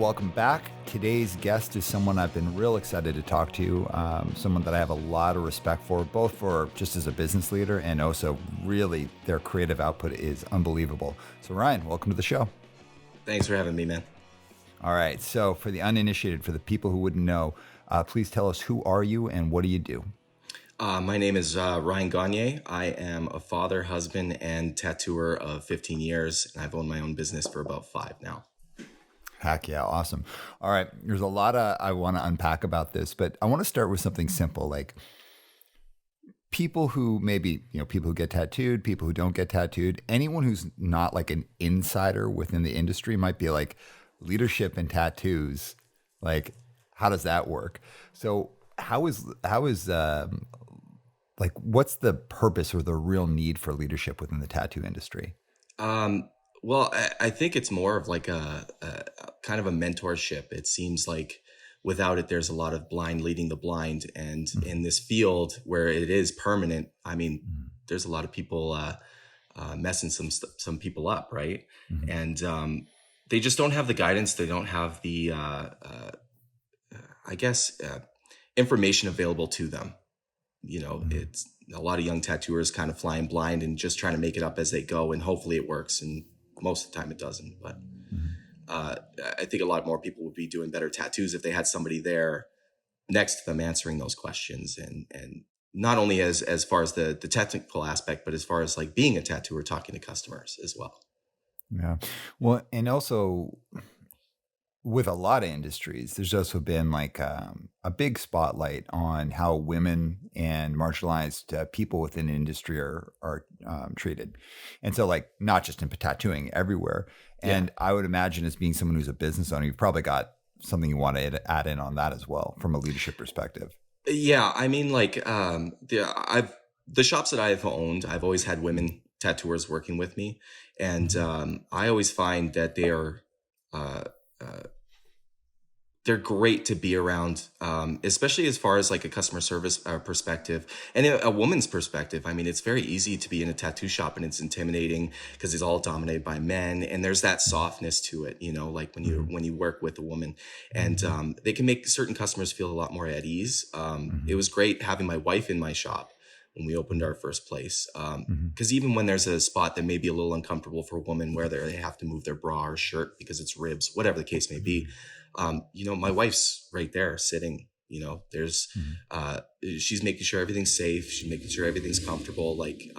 welcome back. Today's guest is someone I've been real excited to talk to, someone that I have a lot of respect for, both for just as a business leader and also really their creative output is unbelievable. So Ryan, welcome to the show. Thanks for having me, man. All right. So for the uninitiated, for the people who wouldn't know, please tell us, who are you and what do you do? My name is Ryan Gagne. I am a father, husband, and tattooer of 15 years, and I've owned my own business for about 5 now. Heck yeah. Awesome. All right. There's a lot I want to unpack about this, but I want to start with something simple, like people who maybe, people who get tattooed, people who don't get tattooed, anyone who's not like an insider within the industry might be like, leadership and tattoos, like, how does that work? So how is like, what's the purpose or the real need for leadership within the tattoo industry? Well, I think it's more of like a kind of a mentorship. It seems like without it, there's a lot of blind leading the blind. And in this field where it is permanent, I mean, there's a lot of people messing some people up, right? Mm-hmm. And they just don't have the guidance. They don't have the, information available to them. It's a lot of young tattooers kind of flying blind and just trying to make it up as they go. And hopefully it works. And most of the time it doesn't. But I think a lot more people would be doing better tattoos if they had somebody there next to them answering those questions. And not only as far as the technical aspect, but as far as like being a tattooer, talking to customers as well. Yeah. Well, and also with a lot of industries, there's also been like a big spotlight on how women and marginalized people within the industry are treated. And so like, not just in tattooing, everywhere. And I would imagine, as being someone who's a business owner, you've probably got something you want to add in on that as well from a leadership perspective. Yeah. I mean, like the shops that I've owned, I've always had women tattooers working with me. And I always find that they are they're great to be around, especially as far as like a customer service perspective and a woman's perspective. I mean, it's very easy to be in a tattoo shop and it's intimidating because it's all dominated by men, and there's that softness to it, like when you work with a woman, and they can make certain customers feel a lot more at ease. It was great having my wife in my shop when we opened our first place. Because even when there's a spot that may be a little uncomfortable for a woman, where they have to move their bra or shirt because it's ribs, whatever the case may be, my wife's right there sitting, there's, she's making sure everything's safe. She's making sure everything's comfortable. Like,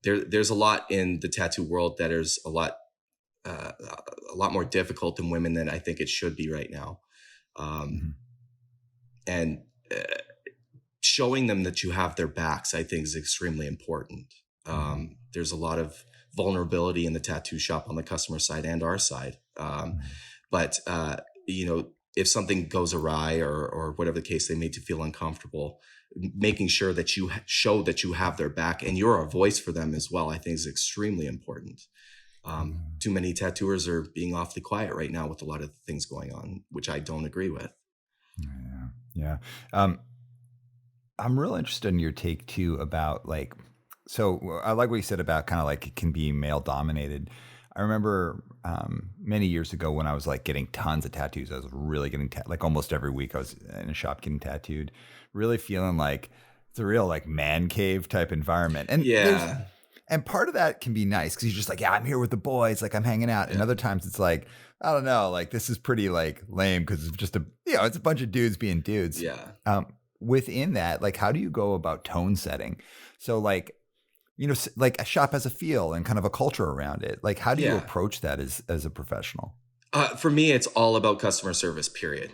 there's a lot in the tattoo world that is a lot more difficult than women than I think it should be right now. And showing them that you have their backs, I think, is extremely important. There's a lot of vulnerability in the tattoo shop on the customer side and our side. But if something goes awry or whatever the case, they made you feel uncomfortable, making sure that you show that you have their back and you're a voice for them as well, I think is extremely important. Too many tattooers are being awfully quiet right now with a lot of things going on, which I don't agree with. Yeah. I'm real interested in your take too about like, so I like what you said about kind of like it can be male dominated. I remember many years ago when I was like getting tons of tattoos, I was really getting like almost every week I was in a shop getting tattooed, really feeling like it's a real like man cave type environment. And and part of that can be nice because you're just like, yeah, I'm here with the boys, like I'm hanging out. And other times it's like, I don't know, like this is pretty like lame because it's just it's a bunch of dudes being dudes. Yeah. Within that, like, how do you go about tone setting? So like, like a shop has a feel and kind of a culture around it. Like, how do you approach that as a professional? For me, it's all about customer service, period.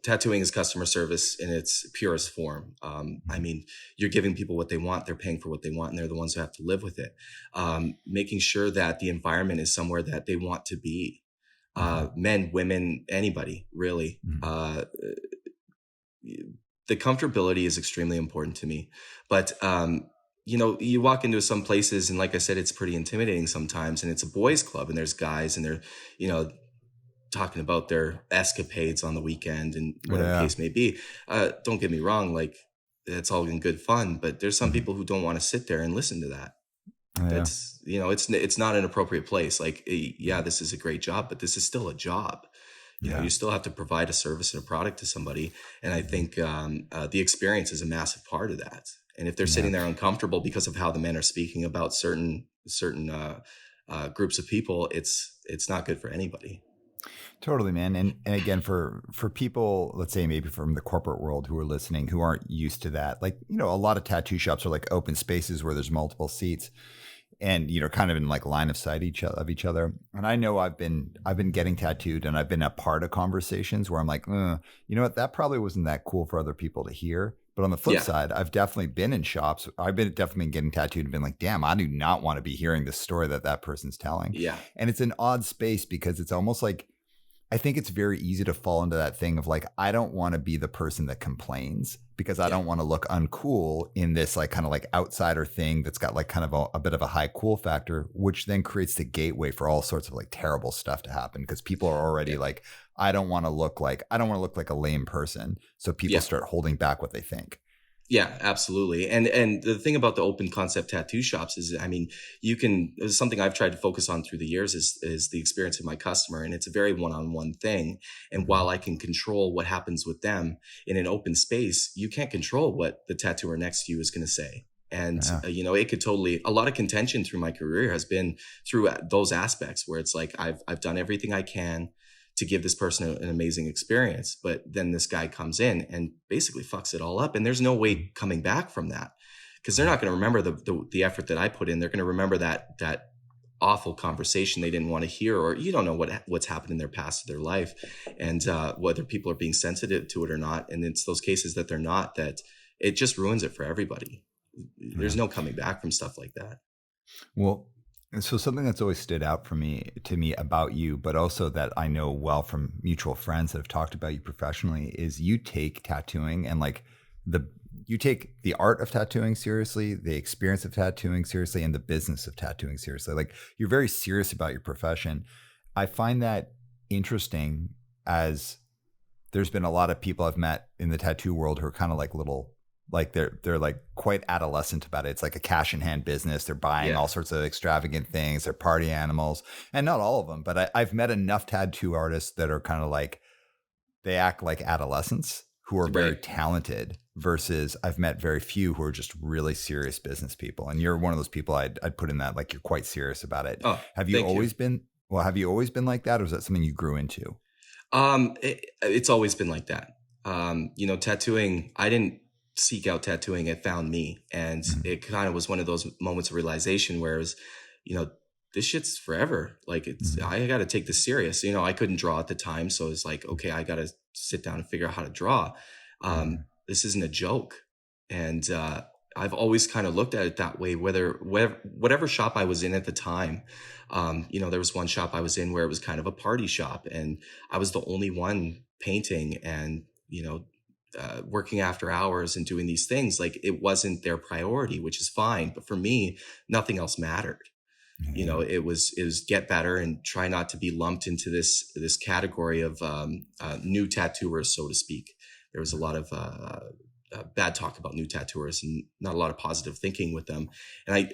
Tattooing is customer service in its purest form. I mean, you're giving people what they want, they're paying for what they want, and they're the ones who have to live with it. Making sure that the environment is somewhere that they want to be. Men, women, anybody, really. The comfortability is extremely important to me. But, you walk into some places and like I said, it's pretty intimidating sometimes, and it's a boys club and there's guys and they're, talking about their escapades on the weekend and whatever the case may be. Don't get me wrong. Like, it's all in good fun, but there's some people who don't want to sit there and listen to that. Yeah. It's, it's not an appropriate place. Like, yeah, this is a great job, but this is still a job. Yeah. You still have to provide a service and a product to somebody. And I Mhm. think the experience is a massive part of that. And if they're Yeah. sitting there uncomfortable because of how the men are speaking about certain groups of people, it's not good for anybody. Totally, man. And again, for people, let's say maybe from the corporate world who are listening, who aren't used to that, like, a lot of tattoo shops are like open spaces where there's multiple seats and, kind of in like line of sight of each other. And I know I've been getting tattooed and I've been a part of conversations where I'm like, you know what, that probably wasn't that cool for other people to hear. But on the flip Yeah. side, I've definitely been in shops. I've been definitely getting tattooed and been like, damn, I do not want to be hearing the story that person's telling. Yeah. And it's an odd space because it's almost like, I think it's very easy to fall into that thing of like, I don't want to be the person that complains because I Yeah. don't want to look uncool in this like kind of like outsider thing that's got like kind of a bit of a high cool factor, which then creates the gateway for all sorts of like terrible stuff to happen because people are already Yeah. like, I don't want to look like a lame person. So people Yeah. start holding back what they think. Yeah, absolutely. And the thing about the open concept tattoo shops is, I mean, something I've tried to focus on through the years is the experience of my customer. And it's a very one-on-one thing. And Mhm. while I can control what happens with them in an open space, you can't control what the tattooer next to you is going to say. And, Yeah. it could a lot of contention through my career has been through those aspects where it's like, I've done everything I can to give this person an amazing experience. But then this guy comes in and basically fucks it all up. And there's no way coming back from that because they're Right. not going to remember the effort that I put in. They're going to remember that awful conversation they didn't want to hear, or you don't know what's happened in their past of their life and whether people are being sensitive to it or not. And it's those cases that they're not, that it just ruins it for everybody. There's Yeah. no coming back from stuff like that. Well, and so something that's always stood out to me about you, but also that I know well from mutual friends that have talked about you professionally, is you take tattooing and like the you take the art of tattooing seriously, the experience of tattooing seriously, and the business of tattooing seriously. Like you're very serious about your profession. I find that interesting as there's been a lot of people I've met in the tattoo world who are kind of like little, like they're like quite adolescent about it. It's like a cash in hand business. They're buying Yeah. all sorts of extravagant things. They're party animals, and not all of them, but I've met enough tattoo artists that are kind of like they act like adolescents who are very Right. talented. Versus I've met very few who are just really serious business people, and you're one of those people I'd put in that like you're quite serious about it. Oh, Have you thank you. always been? Well, have you always been like that, or is that something you grew into? It's always been like that. Tattooing, I didn't seek out tattooing, it found me. And Mhm. it kind of was one of those moments of realization where it was, you know, this shit's forever. Like Mhm. I got to take this serious. I couldn't draw at the time. So it's like, okay, I got to sit down and figure out how to draw. Mhm. This isn't a joke. And, I've always kind of looked at it that way, whatever shop I was in at the time. There was one shop I was in where it was kind of a party shop and I was the only one painting and, working after hours and doing these things. Like it wasn't their priority, which is fine. But for me, nothing else mattered. Yeah. It was get better and try not to be lumped into this category of new tattooers, so to speak. There was a lot of bad talk about new tattooers and not a lot of positive thinking with them. And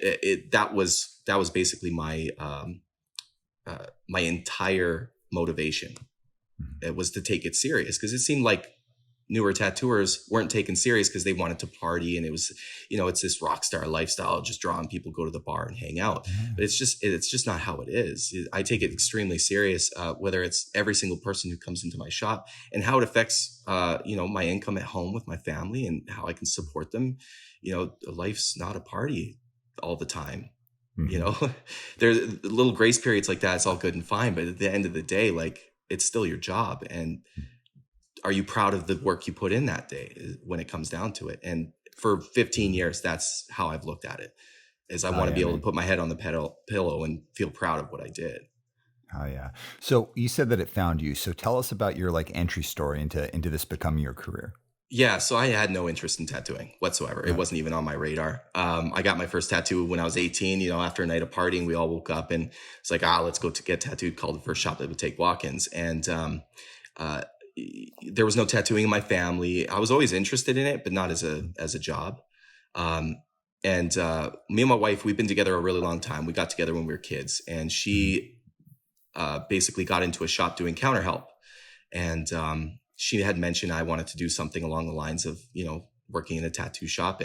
that was basically my entire motivation. Mhm. It was to take it serious because it seemed like newer tattooers weren't taken serious because they wanted to party and it was, it's this rock star lifestyle, just drawing people go to the bar and hang out. Yeah. But it's just not how it is. I take it extremely serious, whether it's every single person who comes into my shop and how it affects, my income at home with my family and how I can support them. Life's not a party all the time. you Mhm. know there's little grace periods like that. It's all good and fine, but at the end of the day, like, it's still your job. And are you proud of the work you put in that day when it comes down to it? And for 15 years, that's how I've looked at it, is I Oh want to yeah, be able to man. put my head on the pillow and feel proud of what I did. Oh yeah. So you said that it found you. So tell us about your like entry story into this becoming your career. Yeah, so I had no interest in tattooing whatsoever. It Right. wasn't even on my radar. I got my first tattoo when I was 18. After a night of partying, we all woke up and it's like, let's go to get tattooed. Called the first shop that would take walk-ins, and uh, there was no tattooing in my family. I was always interested in it, but not as a job. Um, And me and my wife, we've been together a really long time. We got together when we were kids, and Mhm. she basically got into a shop doing counter help. And she had mentioned I wanted to do something along the lines of, working in a tattoo shop.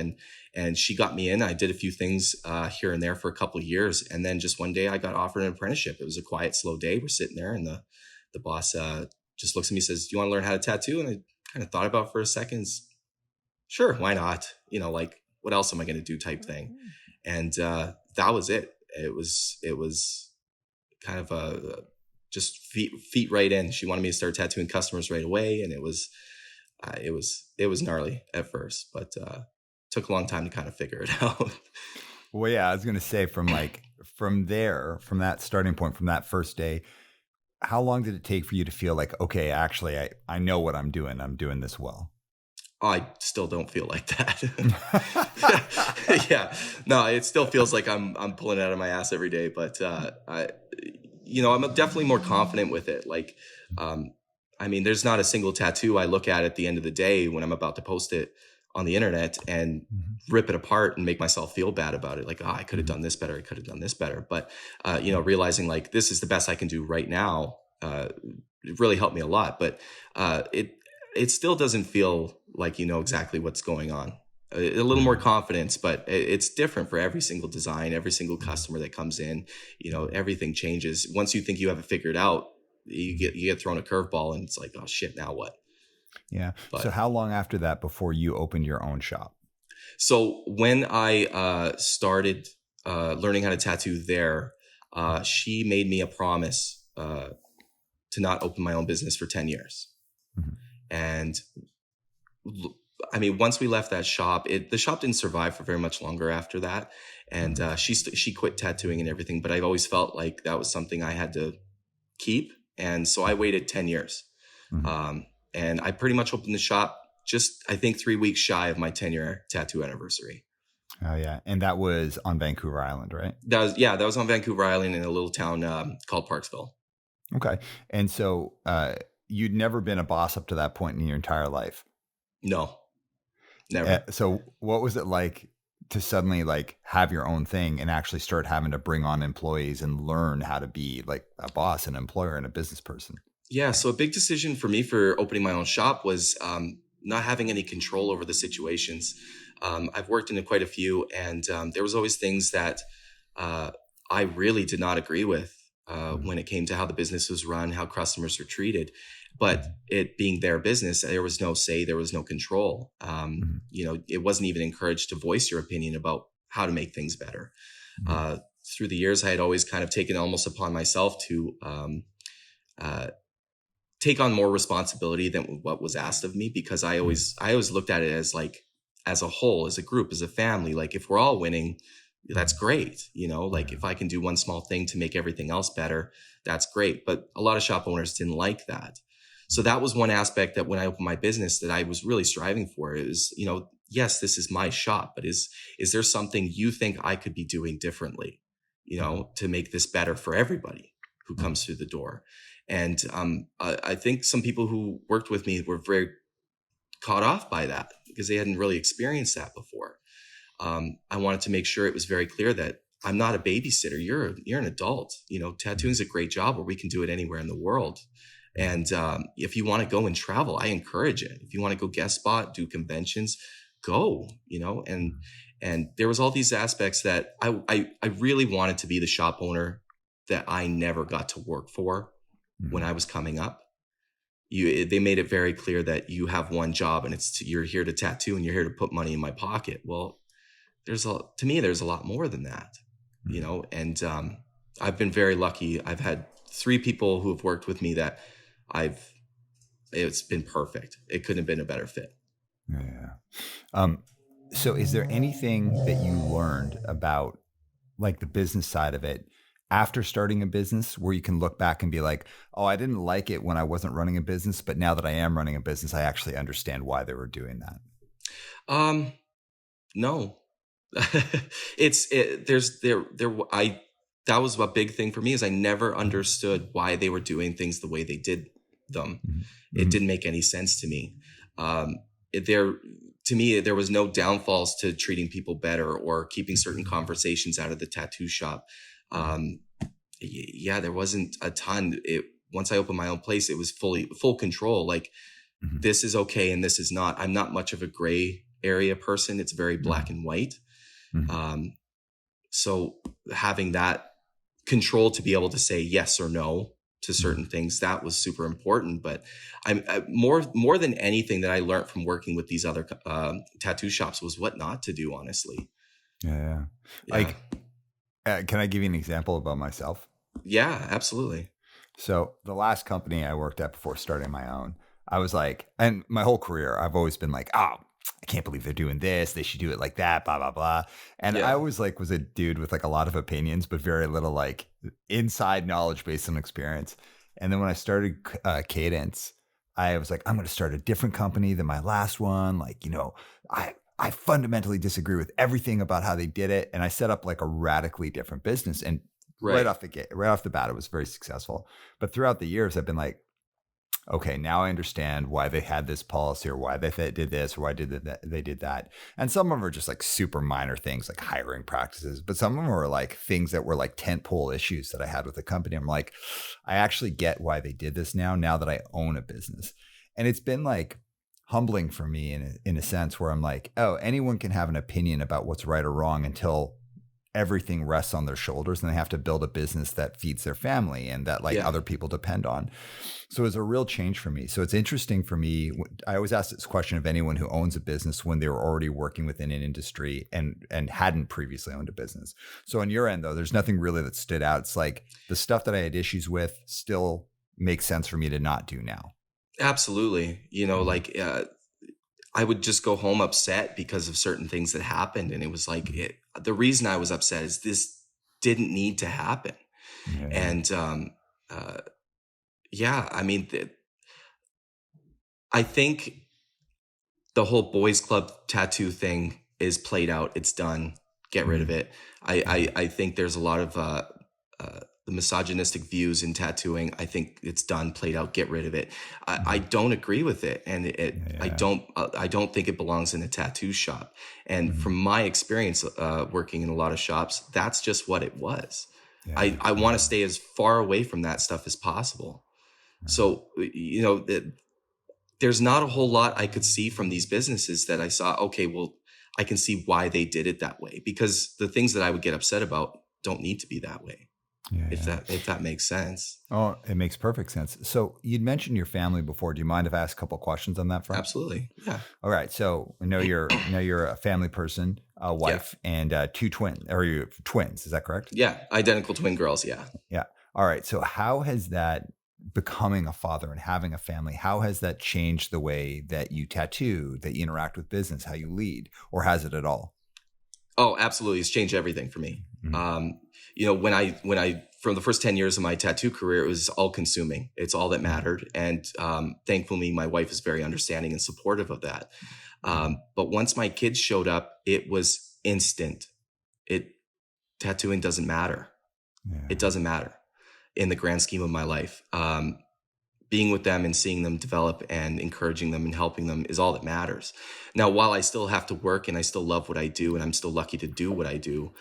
And she got me in. I did a few things here and there for a couple of years. And then just one day I got offered an apprenticeship. It was a quiet, slow day. We're sitting there, and the boss just looks at me and says, "Do you want to learn how to tattoo?" And I kind of thought about it for a second. Sure, why not? Like, what else am I going to do type thing. And that was it. It was kind of just feet right in. She wanted me to start tattooing customers right away. And it was gnarly at first, but took a long time to kind of figure it out. Well, yeah, I was going to say from there, from that starting point, from that first day, how long did it take for you to feel like, okay, actually, I know what I'm doing. I'm doing this well. I still don't feel like that. Yeah, no, it still feels like I'm pulling it out of my ass every day, but I'm definitely more confident with it. Like, there's not a single tattoo I look at the end of the day when I'm about to post it on the internet and Mhm. rip it apart and make myself feel bad about it. Like, oh, I could have Mhm. done this better. I could have done this better. But, realizing like this is the best I can do right now, it really helped me a lot. But it still doesn't feel like you know exactly what's going on. A little more Mhm. confidence, but it's different for every single design, every single Mhm. customer that comes in. Everything changes. Once you think you have it figured out, you get thrown a curveball, and it's like, oh shit, now what? Yeah. So But how long after that before you opened your own shop? so when I started learning how to tattoo there, she made me a promise to not open my own business for 10 years. Mhm. And once we left that shop, the shop didn't survive for very much longer after that. And Mhm. she quit tattooing and everything. But I've always felt like that was something I had to keep. And so I waited 10 years. Mhm. Um, and I pretty much opened the shop just, I think, 3 weeks shy of my 10-year tattoo anniversary. Oh yeah, and that was on Vancouver Island, right? That was on Vancouver Island in a little town called Parksville. Okay. And so you'd never been a boss up to that point in your entire life. No, never. So what was it like to suddenly like have your own thing and actually start having to bring on employees and learn how to be like a boss, an employer, and a business person? Yeah, so a big decision for me for opening my own shop was not having any control over the situations. I've worked in quite a few, and there was always things that uh, I really did not agree with Mhm. when it came to how the business was run, how customers were treated. But Mhm. it being their business, there was no say, there was no control. Mhm. It wasn't even encouraged to voice your opinion about how to make things better. Mhm. Uh, Through the years, I had always kind of taken almost upon myself to uh, take on more responsibility than what was asked of me, because I Mhm. always I always looked at it as like, as a whole, as a group, as a family. Like, if we're all winning, that's Mhm. great. Like, Yeah. if I can do one small thing to make everything else better, that's great. But a lot of shop owners didn't like that. So Mhm. that was one aspect that when I opened my business that I was really striving for is, yes, this is my shop, but is there something you think I could be doing differently, Mhm. to make this better for everybody who Mhm. comes through the door? And I think some people who worked with me were very caught off by that because they hadn't really experienced that before. I wanted to make sure it was very clear that I'm not a babysitter. You're an adult. Tattooing Mhm. is a great job where we can do it anywhere in the world. Mhm. And if you want to go and travel, I encourage it. If you want to go guest spot, do conventions, go. And there was all these aspects that I really wanted to be the shop owner that I never got to work for when Mhm. I was coming up. They made it very clear that you have one job, and you're here to tattoo and you're here to put money in my pocket. Well, to me there's a lot more than that, Mhm. and I've been very lucky. I've had 3 people who have worked with me that I've it's been perfect. It couldn't have been a better fit. Yeah. Um, so is there anything that you learned about like the business side of it after starting a business where you can look back and be like, oh, I didn't like it when I wasn't running a business, but now that I am running a business, I actually understand why they were doing that. um no. There's there I That was a big thing for me, is I never understood why they were doing things the way they did them. Mhm. It Mhm. didn't make any sense to me. um there to me, there was no downfalls to treating people better or keeping certain conversations out of the tattoo shop. Yeah, there wasn't a ton. Once I opened my own place, it was full control. Like, this is okay and this is not. I'm not much of a gray area person. It's very black and white. So having that control to be able to say yes or no to certain things, that was super important. But I more than anything that I learned from working with these other tattoo shops was what not to do, honestly. Yeah. Yeah. Like, can I give you an example about myself? Yeah, absolutely. So the last company I worked at before starting my own, I was like, and my whole career, I've always been like, oh, I can't believe they're doing this. They should do it like that, blah, blah, blah. And I Yeah. always like was a dude with like a lot of opinions, but very little like inside knowledge based on experience. And then when I started Cadence, I was like, I'm going to start a different company than my last one. Like, I fundamentally disagree with everything about how they did it. And I set up like a radically different business. And right Right. off the bat, it was very successful. But throughout the years, I've been like, okay, now I understand why they had this policy or why they did this or why they did that. And some of them are just like super minor things like hiring practices, but some of them are like things that were like tentpole issues that I had with the company. I'm like, I actually get why they did this now that I own a business. And it's been like humbling for me in a sense where I'm like, oh, anyone can have an opinion about what's right or wrong until everything rests on their shoulders and they have to build a business that feeds their family and that like other people depend on. So it's a real change for me. So it's interesting for me. I always ask this question of anyone who owns a business when they were already working within an industry and hadn't previously owned a business. So on your end though, there's nothing really that stood out. It's like the stuff that I had issues with still makes sense for me to not do now. Absolutely. Like I would just go home upset because of certain things that happened. And it was like, the reason I was upset is this didn't need to happen. Yeah. And I mean, I think the whole boys club tattoo thing is played out. It's done. Get rid of it. I think there's a lot of the misogynistic views in tattooing. I think it's done, played out. Get rid of it. I don't agree with it, and I don't think it belongs in a tattoo shop. And from my experience working in a lot of shops, that's just what it was. I want to stay as far away from that stuff as possible. So there's not a whole lot I could see from these businesses that I saw. Okay, well, I can see why they did it that way, because the things that I would get upset about don't need to be that way. If that makes sense. Oh, it makes perfect sense. So you'd mentioned your family before. Do you mind if I ask a couple of questions on that front? Absolutely. Yeah. All right. So I know you're a family person, a wife, and two twins. Or you twins? Is that correct? Yeah, identical twin girls. Yeah. Yeah. All right. So how has that becoming a father and having a family? How has that changed the way that you tattoo, that you interact with business, how you lead, or has it at all? Oh, absolutely. It's changed everything for me. When I from the first 10 years of my tattoo career, it was all consuming. It's all that mattered. And thankfully, my wife is very understanding and supportive of that. But once my kids showed up, it was instant. Tattooing doesn't matter. Yeah. It doesn't matter in the grand scheme of my life. Being with them and seeing them develop and encouraging them and helping them is all that matters. Now, while I still have to work and I still love what I do and I'm still lucky to do what I do,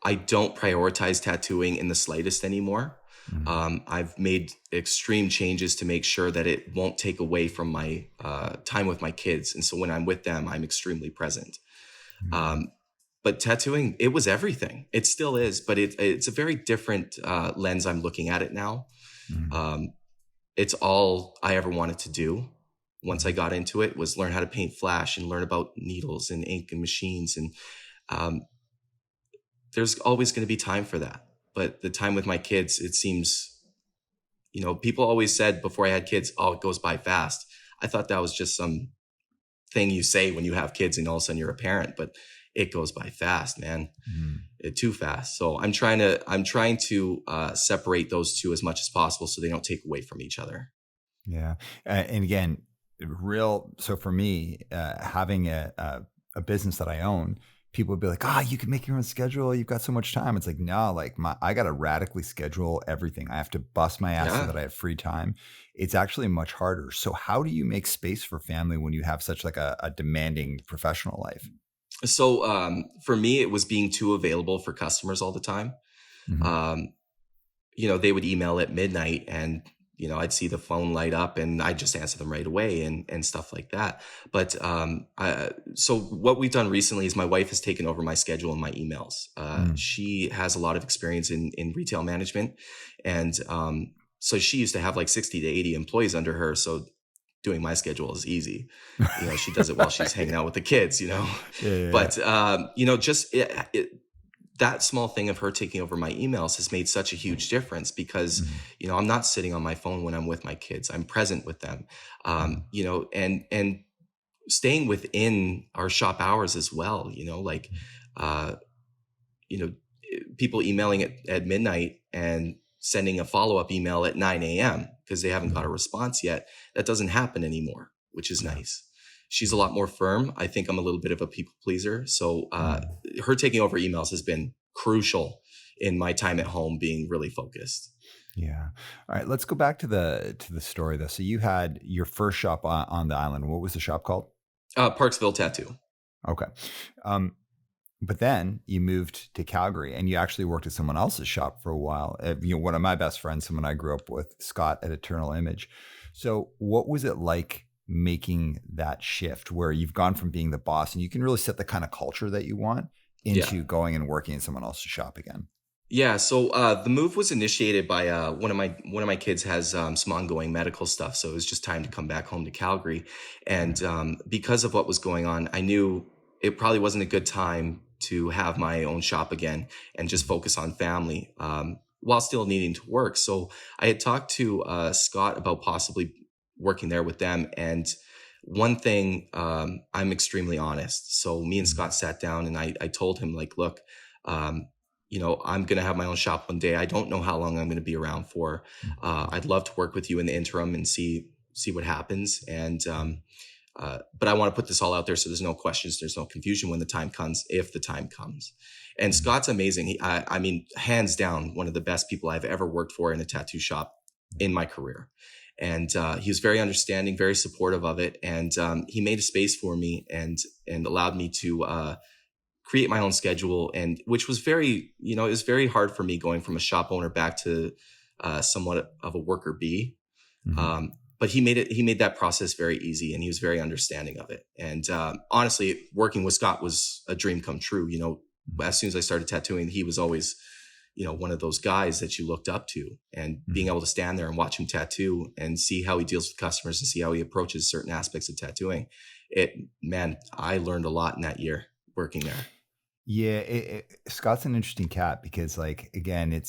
I don't prioritize tattooing in the slightest anymore. I've made extreme changes to make sure that it won't take away from my time with my kids. And so when I'm with them, I'm extremely present. But tattooing, it was everything. It still is, but it's a very different lens I'm looking at it now. It's all I ever wanted to do. Once I got into it, was learn how to paint flash and learn about needles and ink and machines. And there's always going to be time for that. But the time with my kids, it seems, people always said before I had kids, oh, it goes by fast. I thought that was just some thing you say when you have kids and all of a sudden you're a parent, but it goes by fast, man. Too fast. So I'm trying to separate those two as much as possible so they don't take away from each other. Yeah. And again, so for me, having a business that I own people would be like, you can make your own schedule. You've got so much time. It's like, no, like I got to radically schedule everything. I have to bust my ass so Yeah. that I have free time. It's actually much harder. So how do you make space for family when you have such like a demanding professional life? So for me, it was being too available for customers all the time. Mhm. Um, they would email at midnight, and I'd see the phone light up and I'd just answer them right away, and stuff like that. But so what we've done recently is my wife has taken over my schedule and my emails. Mm. She has a lot of experience in retail management, and so she used to have like 60 to 80 employees under her. So doing my schedule is easy. She does it while she's hanging out with the kids. Yeah, yeah, yeah. But just that small thing of her taking over my emails has made such a huge difference because, Mhm. I'm not sitting on my phone when I'm with my kids. I'm present with them. Mhm. And staying within our shop hours as well, like, uh, you know, people emailing at midnight and sending a follow-up email at 9 a.m. because they haven't got a Mhm. response yet. That doesn't happen anymore, which is Yeah. nice. She's a lot more firm. I think I'm a little bit of a people pleaser. So Mhm. her taking over emails has been crucial in my time at home being really focused. Yeah. All right. Let's go back to the story though. So you had your first shop on the island. What was the shop called? Parksville Tattoo. Okay. Um, but then you moved to Calgary and you actually worked at someone else's shop for a while. One of my best friends, someone I grew up with, Scott at Eternal Image. So what was it like making that shift where you've gone from being the boss and you can really set the kind of culture that you want Yeah. into going and working in someone else's shop again? Yeah, so the move was initiated by one of my kids has some ongoing medical stuff, so it was just time to come back home to Calgary, Yeah. and because of what was going on, I knew it probably wasn't a good time to have my own shop again and just Mhm. focus on family while still needing to work. So I had talked to Scott about possibly working there with them, and one thing, I'm extremely honest. So me and Mhm. Scott sat down, and I told him like, look. Um, I'm going to have my own shop one day. I don't know how long I'm going to be around for. Mhm. I'd love to work with you in the interim and see what happens. And but I want to put this all out there so there's no questions, there's no confusion when the time comes, if the time comes. And Mhm. Scott's amazing. I mean, hands down, one of the best people I've ever worked for in a tattoo shop in my career. And he was very understanding, very supportive of it, and he made a space for me and allowed me to create my own schedule, and which was very, it was very hard for me going from a shop owner back to somewhat of a worker bee. Mhm. But he made that process very easy, and he was very understanding of it. And honestly, working with Scott was a dream come true. As soon as I started tattooing, he was always, one of those guys that you looked up to, and being Mhm. able to stand there and watch him tattoo and see how he deals with customers and see how he approaches certain aspects of tattooing. Man, I learned a lot in that year working there. Yeah, Scott's an interesting cat because, like, again,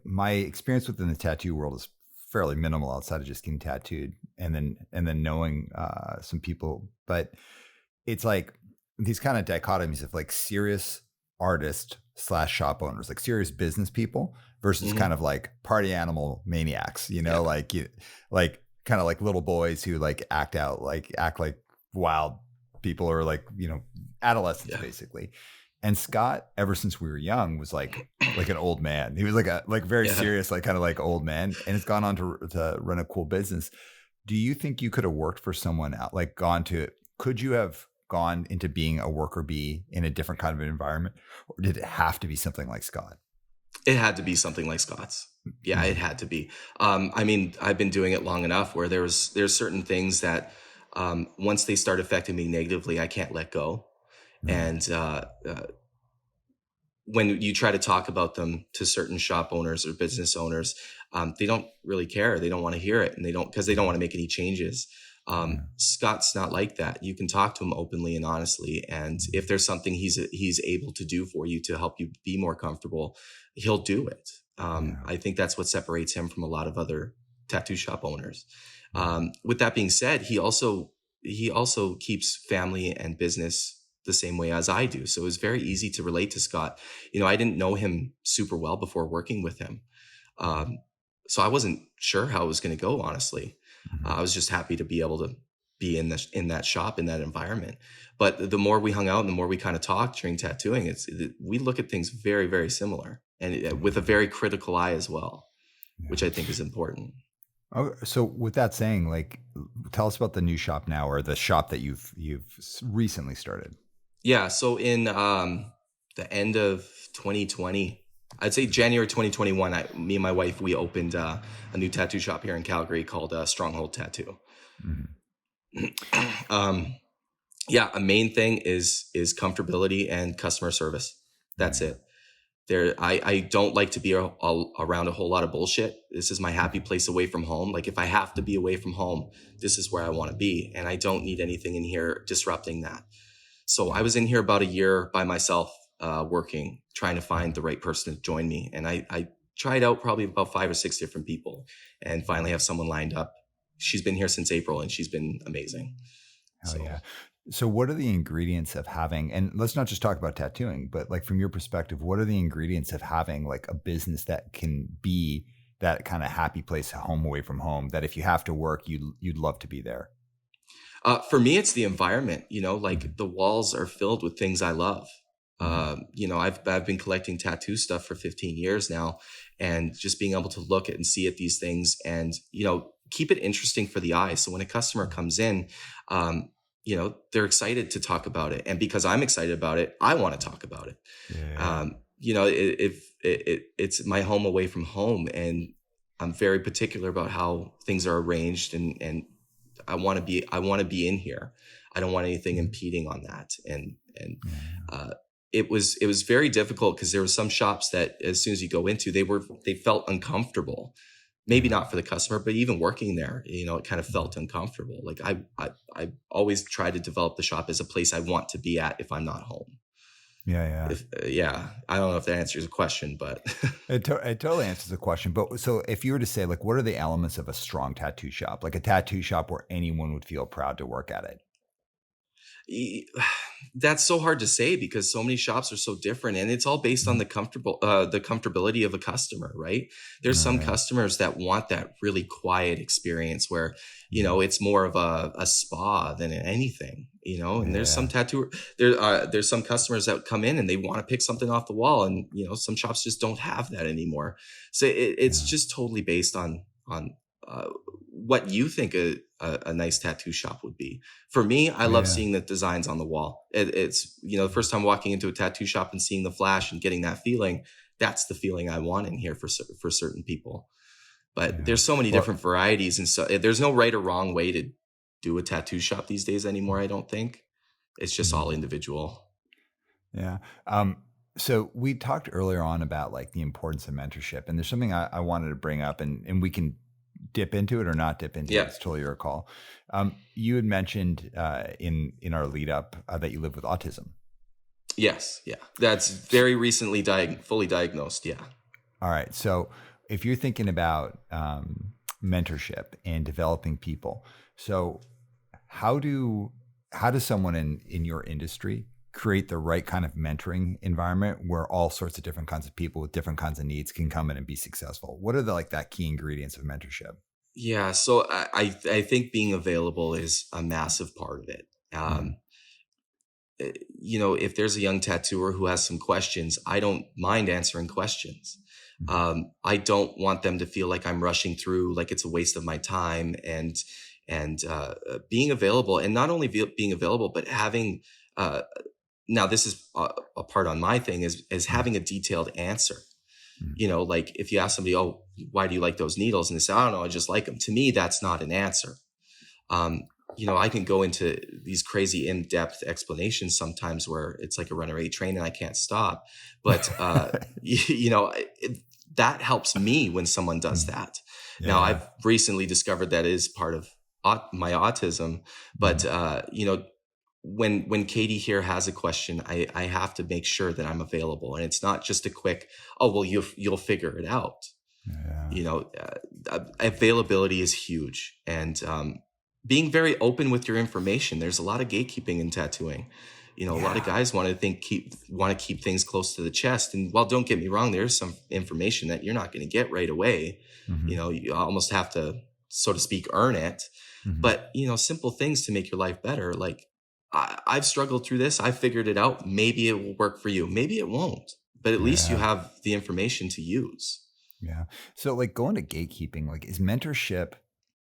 my experience within the tattoo world is fairly minimal outside of just getting tattooed and then knowing some people. But it's like these kind of dichotomies of like serious artist slash shop owners, like serious business people versus kind Hmm. of like party animal maniacs, Yeah. like kind of like little boys who like act like wild people or like, adolescents Yeah. basically. And Scott, ever since we were young, was like an old man. He was like a like very Yeah. serious, like kind of like old man, and has gone on to run a cool business. Do you think you could have worked for someone out, like gone to, could you have gone into being a worker bee in a different kind of an environment? Or did it have to be something like Scott? It had to be something like Scott's. Yeah, it Mhm. had to be. I mean, I've been doing it long enough where there's certain things that once they start affecting me negatively, I can't let go. Mhm. And when you try to talk about them to certain shop owners or business owners, they don't really care. They don't want to hear it, and they don't because they don't want to make any changes. Yeah. Scott's not like that. You can talk to him openly and honestly, and if there's something he's able to do for you to help you be more comfortable, he'll do it. Yeah. I think that's what separates him from a lot of other tattoo shop owners. Yeah. With that being said, he also keeps family and business the same way as I do. So it was very easy to relate to Scott. I didn't know him super well before working with him. Mhm. Um, so I wasn't sure how it was going to go, honestly. Mhm. I was just happy to be able to be in that shop, in that environment. But the more we hung out and the more we kind of talked during tattooing, we look at things very, very similar, and with a very critical eye as well, Yeah. which I think is important. Oh, so with that saying, like, tell us about the new shop now, or the shop that you've recently started. Yeah. So in the end of 2020, I'd say January 2021, me and my wife, we opened a new tattoo shop here in Calgary called Stronghold Tattoo. Mhm. Yeah, a main thing is comfortability and customer service. That's Yeah. it. I don't like to be around a whole lot of bullshit. This is my happy place away from home. Like, if I have to be away from home, this is where I want to be, and I don't need anything in here disrupting that. So I Yeah. was in here about a year by myself, working, trying to find the right person to join me. And I tried out probably about 5 or 6 different people, and finally have someone lined up. She's been here since April, and she's been amazing. Hell So yeah. So what are the ingredients of having, and let's not just talk about tattooing, but like from your perspective, what are the ingredients of having like a business that can be that kind of happy place, home away from home, that if you have to work, you'd love to be there? for me, it's the environment. Like, Mhm. the walls are filled with things I love. Mhm. I've been collecting tattoo stuff for 15 years now, and just being able to look at and see at these things, and keep it interesting for the eye. So when a customer comes in, they're excited to talk about it, and because I'm excited about it, I want to talk about it. Yeah. If it's my home away from home, and I'm very particular about how things are arranged, and I want to be in here. I don't want anything impeding on that. And Yeah. uh, it was very difficult, because there were some shops that, as soon as you go into, they felt uncomfortable. Maybe Yeah. not for the customer, but even working there, it kind of felt uncomfortable. Like, I always try to develop the shop as a place I want to be at if I'm not home. Yeah. Yeah. Yeah, I don't know if that answers the question, but It totally answers the question. But so if you were to say, like, what are the elements of a strong tattoo shop, like a tattoo shop where anyone would feel proud to work at it? E- that's so hard to say, because so many shops are so different, and it's all based on Mhm. the comfortability of a customer, right? There's Oh, some yeah. customers that want that really quiet experience where Mhm. it's more of a spa than anything, and there's some Yeah. there's some customers that come in and they want to pick something off the wall, and some shops just don't have that anymore. So it's Yeah. just totally based on uh, what you think a nice tattoo shop would be. For me, I love Yeah. seeing the designs on the wall. It's the first time walking into a tattoo shop and seeing the flash and getting that feeling. That's the feeling I want in here for certain people. But Yeah. there's so many Well, different varieties, and so there's no right or wrong way to do a tattoo shop these days anymore. I don't think it's just mhm. all individual. Yeah. Um, so we talked earlier on about like the importance of mentorship, and there's something I wanted to bring up, and we can dip into it or not dip into it. Yeah. It's totally your call. You had mentioned in our lead up that you live with autism. Yes. Yeah. That's S- very recently fully diagnosed. Yeah. All right. So if you're thinking about mentorship and developing people, so how do how does someone in your industry create the right kind of mentoring environment where all sorts of different kinds of people with different kinds of needs can come in and be successful? What are the like that key ingredients of mentorship? Yeah. So I think being available is a massive part of it. Mhm. If there's a young tattooer who has some questions, I don't mind answering questions. Mhm. I don't want them to feel like I'm rushing through, like it's a waste of my time, and being available, and not only being available, but having, uh, now this is a part on my thing, is Mhm. having a detailed answer. Mhm. Like, if you ask somebody, oh, why do you like those needles? And they say, I don't know, I just like them. To me, that's not an answer. um, I can go into these crazy in-depth explanations sometimes where it's like a runaway train and I can't stop. But that helps me when someone does Mhm. that. Now, Yeah. I've recently discovered that is part of my autism, but Mhm. when Katie here has a question, I have to make sure that I'm available, and it's not just a quick, oh well, you'll figure it out. Yeah. Availability is huge, and being very open with your information. There's a lot of gatekeeping in tattooing. A lot of Yeah. guys want to keep things close to the chest. And while, don't get me wrong, there's some information that you're not going to get right away. Mhm. You almost have to, so to speak, earn it. Mhm. But, simple things to make your life better. Like I've struggled through this. I figured it out. Maybe it will work for you. Maybe it won't, but at least you Yeah. have the information to use. Yeah. So like going to gatekeeping, like is mentorship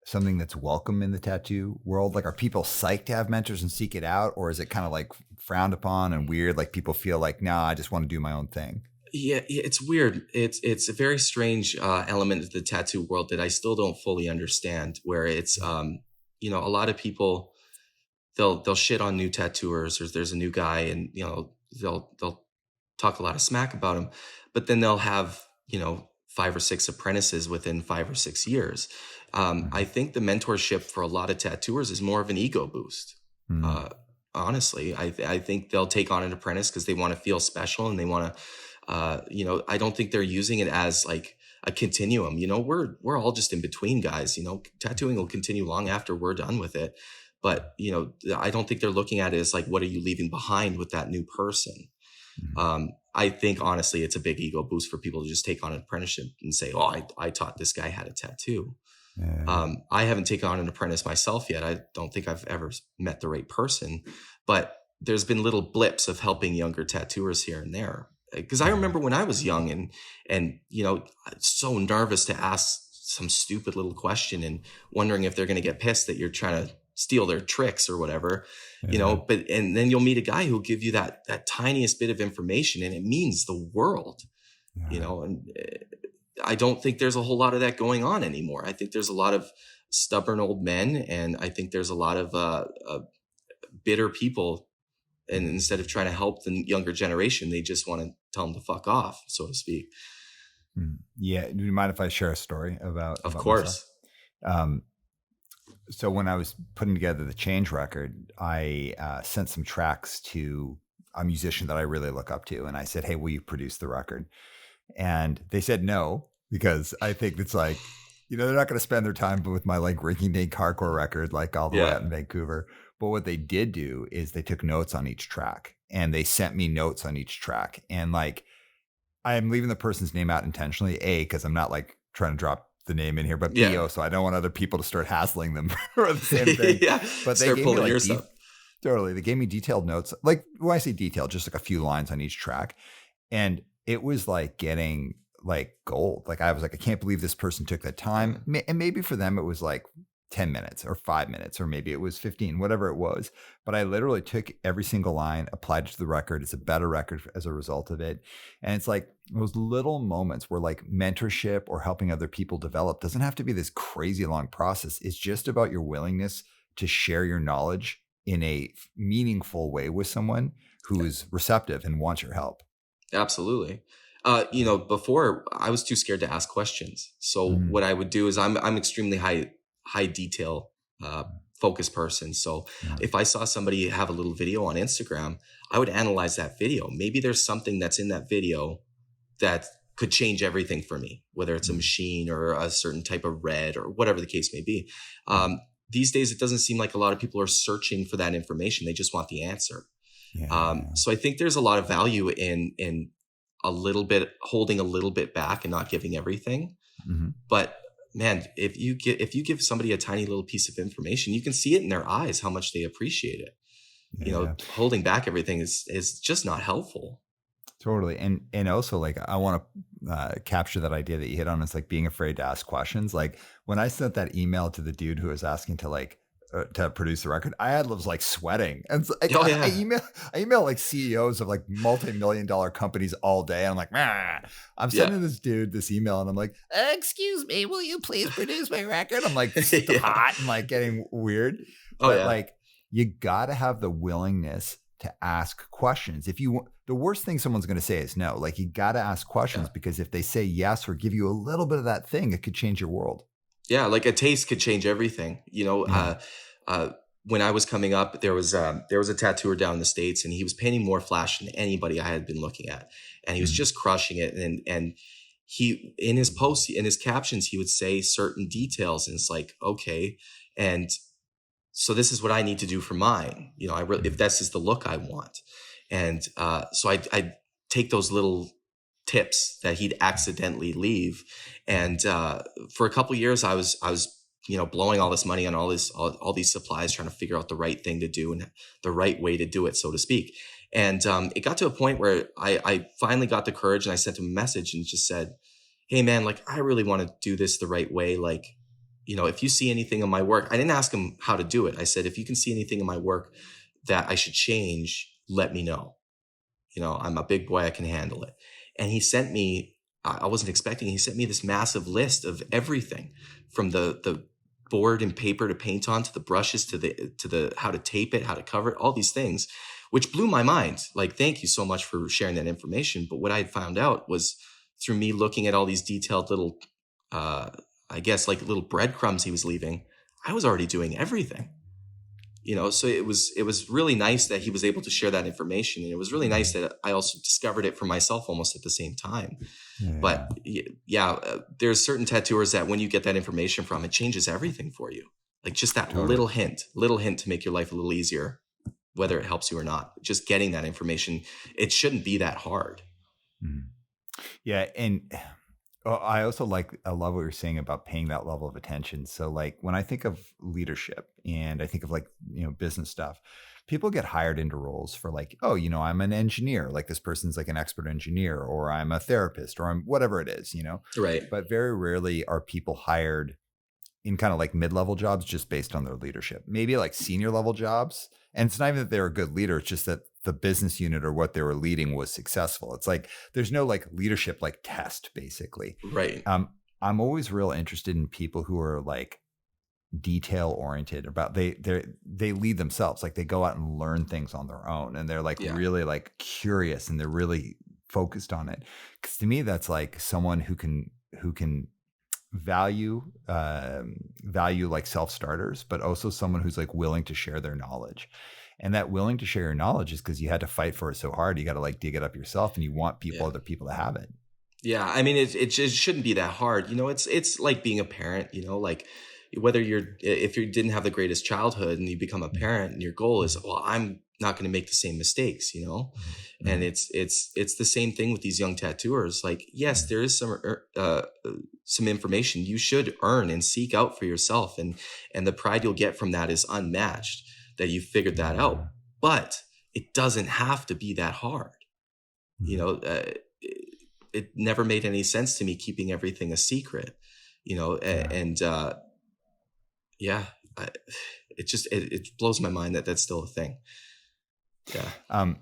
something that's welcome in the tattoo world? Like are people psyched to have mentors and seek it out? Or is it kind of like frowned upon and weird? Like people feel like, nah, I just want to do my own thing. Yeah, it's weird. It's a very strange element of the tattoo world that I still don't fully understand. Where it's a lot of people they'll shit on new tattooers, or there's a new guy, and they'll talk a lot of smack about him, but then they'll have 5 or 6 apprentices within 5 or 6 years. I Mhm. think the mentorship for a lot of tattooers is more of an ego boost. Mhm. Uh, Honestly, I think they'll take on an apprentice because they want to feel special, and they want to I don't think they're using it as like a continuum. We're all just in between guys. Tattooing will continue long after we're done with it. But, I don't think they're looking at it as like, what are you leaving behind with that new person? Mhm. I think honestly, it's a big ego boost for people to just take on an apprenticeship and say, oh, I taught this guy how to tattoo. Yeah. I haven't taken on an apprentice myself yet. I don't think I've ever met the right person, but there's been little blips of helping younger tattooers here and there. Because I Yeah. remember when I was young and so nervous to ask some stupid little question and wondering if they're going to get pissed that you're trying to steal their tricks or whatever, Yeah. but and then you'll meet a guy who'll give you that tiniest bit of information, and it means the world, Yeah. and I don't think there's a whole lot of that going on anymore. I think there's a lot of stubborn old men, and I think there's a lot of bitter people. And instead of trying to help the younger generation, they just want to tell them to fuck off, so to speak. Yeah. Do you mind if I share a story Of about myself? course. Um, so when I was putting together the change record, I sent some tracks to a musician that I really look up to, and I said, "Hey, will you produce the record?" And they said no because I think it's like, they're not going to spend their time with my like rinky-dink hardcore record like all the way Yeah. out in Vancouver. But what they did do is they took notes on each track, and they sent me notes on each track, and like I'm leaving the person's name out intentionally, A, because I'm not like trying to drop the name in here, but B, Yeah. oh, so I don't want other people to start hassling them for the same thing. Yeah. But they Start gave me pulling like your stuff. totally, they gave me detailed notes. Like when I say detailed, just like a few lines on each track. And it was like getting like gold. Like I was like, I can't believe this person took that time. And maybe for them, it was like 10 minutes or 5 minutes, or maybe it was 15, whatever it was. But I literally took every single line, applied it to the record. It's a better record as a result of it. And it's like those little moments where like mentorship or helping other people develop doesn't have to be this crazy long process. It's just about your willingness to share your knowledge in a meaningful way with someone who is receptive and wants your help. Absolutely. Before I was too scared to ask questions. So Mm, what I would do is I'm extremely high detail focused person. So yeah. if I saw somebody have a little video on Instagram, I would analyze that video. Maybe there's something that's in that video that could change everything for me, whether it's a Mm, machine or a certain type of red or whatever the case may be. mm, These days, it doesn't seem like a lot of people are searching for that information. They just want the answer. yeah. So I think there's a lot of value in a little bit holding a little bit back and not giving everything. Mhm. But man, if you give somebody a tiny little piece of information, you can see it in their eyes how much they appreciate it. Yeah. Holding back everything is just not helpful. Totally. And also like I want to capture that idea that you hit on. It's like being afraid to ask questions. Like when I sent that email to the dude who was asking to like to produce the record, I had was like sweating. And it's like Oh I yeah. email like CEOs of like multi-million dollar companies all day. And I'm like, I'm Yeah. sending this dude this email and I'm like, excuse me, will you please produce my record? I'm like Yeah. hot and like getting weird. Oh But yeah. like you gotta have the willingness to ask questions. The worst thing someone's going to say is no. Like you got to ask questions Yeah. because if they say yes or give you a little bit of that thing, it could change your world. Yeah, like a taste could change everything. Yeah. Uh, when I was coming up, there was a tattooer down in the States, and he was painting more flash than anybody I had been looking at, and he was Mm, just crushing it. And he in his posts, in his captions, he would say certain details, and it's like, okay, and so this is what I need to do for mine. If mm, this is the look I want, and so I take those little tips that he'd accidentally leave, and for a couple years I was blowing all this money on all these supplies, trying to figure out the right thing to do and the right way to do it, so to speak. And it got to a point where I finally got the courage, and I sent him a message and just said, hey man, like, I really want to do this the right way. Like, if you see anything in my work, I didn't ask him how to do it. I said, if you can see anything in my work that I should change, let me know. I'm a big boy, I can handle it. And he sent me, I wasn't expecting, he sent me this massive list of everything from the board and paper to paint on, to the brushes, to the how to tape it, how to cover it, all these things, which blew my mind. Like, thank you so much for sharing that information. But what I had found out was, through me looking at all these detailed little, I guess like little breadcrumbs he was leaving, I was already doing everything. So it was really nice that he was able to share that information. And it was really nice that I also discovered it for myself almost at the same time. Yeah. But there's certain tattooers that when you get that information from, it changes everything for you. Like just that little hint to make your life a little easier, whether it helps you or not. Just getting that information, it shouldn't be that hard. Mm. Yeah. And I love what you're saying about paying that level of attention. So like when I think of leadership and I think of like, business stuff, people get hired into roles for like, oh, I'm an engineer, like this person's like an expert engineer, or I'm a therapist, or I'm whatever it is, Right. But very rarely are people hired in kind of like mid-level jobs just based on their leadership, maybe like senior level jobs. And it's not even that they're a good leader. It's just that the business unit or what they were leading was successful. It's like, there's no like leadership, like test basically. Right. I'm always real interested in people who are like detail oriented about, they lead themselves. Like they go out and learn things on their own. And they're like really like curious, and they're really focused on it. Cause to me, that's like someone who can value like self-starters, but also someone who's like willing to share their knowledge. And that willing to share your knowledge is because you had to fight for it so hard. You got to like dig it up yourself, and you want other people to have it. Yeah. I mean, it just shouldn't be that hard. It's like being a parent, like whether if you didn't have the greatest childhood and you become a parent and your goal is, well, I'm not going to make the same mistakes, Mm-hmm. And it's the same thing with these young tattooers. Like, yes, there is some information you should earn and seek out for yourself. And the pride you'll get from that is unmatched, that you figured that out, but it doesn't have to be that hard. It never made any sense to me keeping everything a secret, and it blows my mind that that's still a thing. Yeah.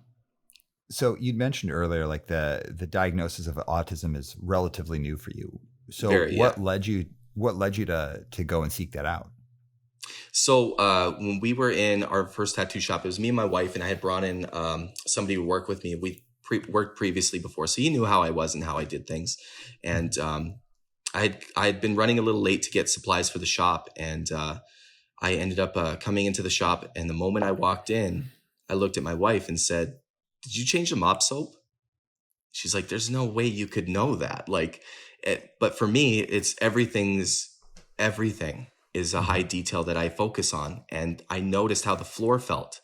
So you'd mentioned earlier, like the diagnosis of autism is relatively new for you. So what led you to go and seek that out? So when we were in our first tattoo shop, it was me and my wife, and I had brought in somebody to work with me. We worked previously before, so he knew how I was and how I did things. And I had been running a little late to get supplies for the shop, and I ended up coming into the shop. And the moment I walked in, I looked at my wife and said, "Did you change the mop soap?" She's like, "There's no way you could know that." But for me, it's everything is a high detail that I focus on. And I noticed how the floor felt.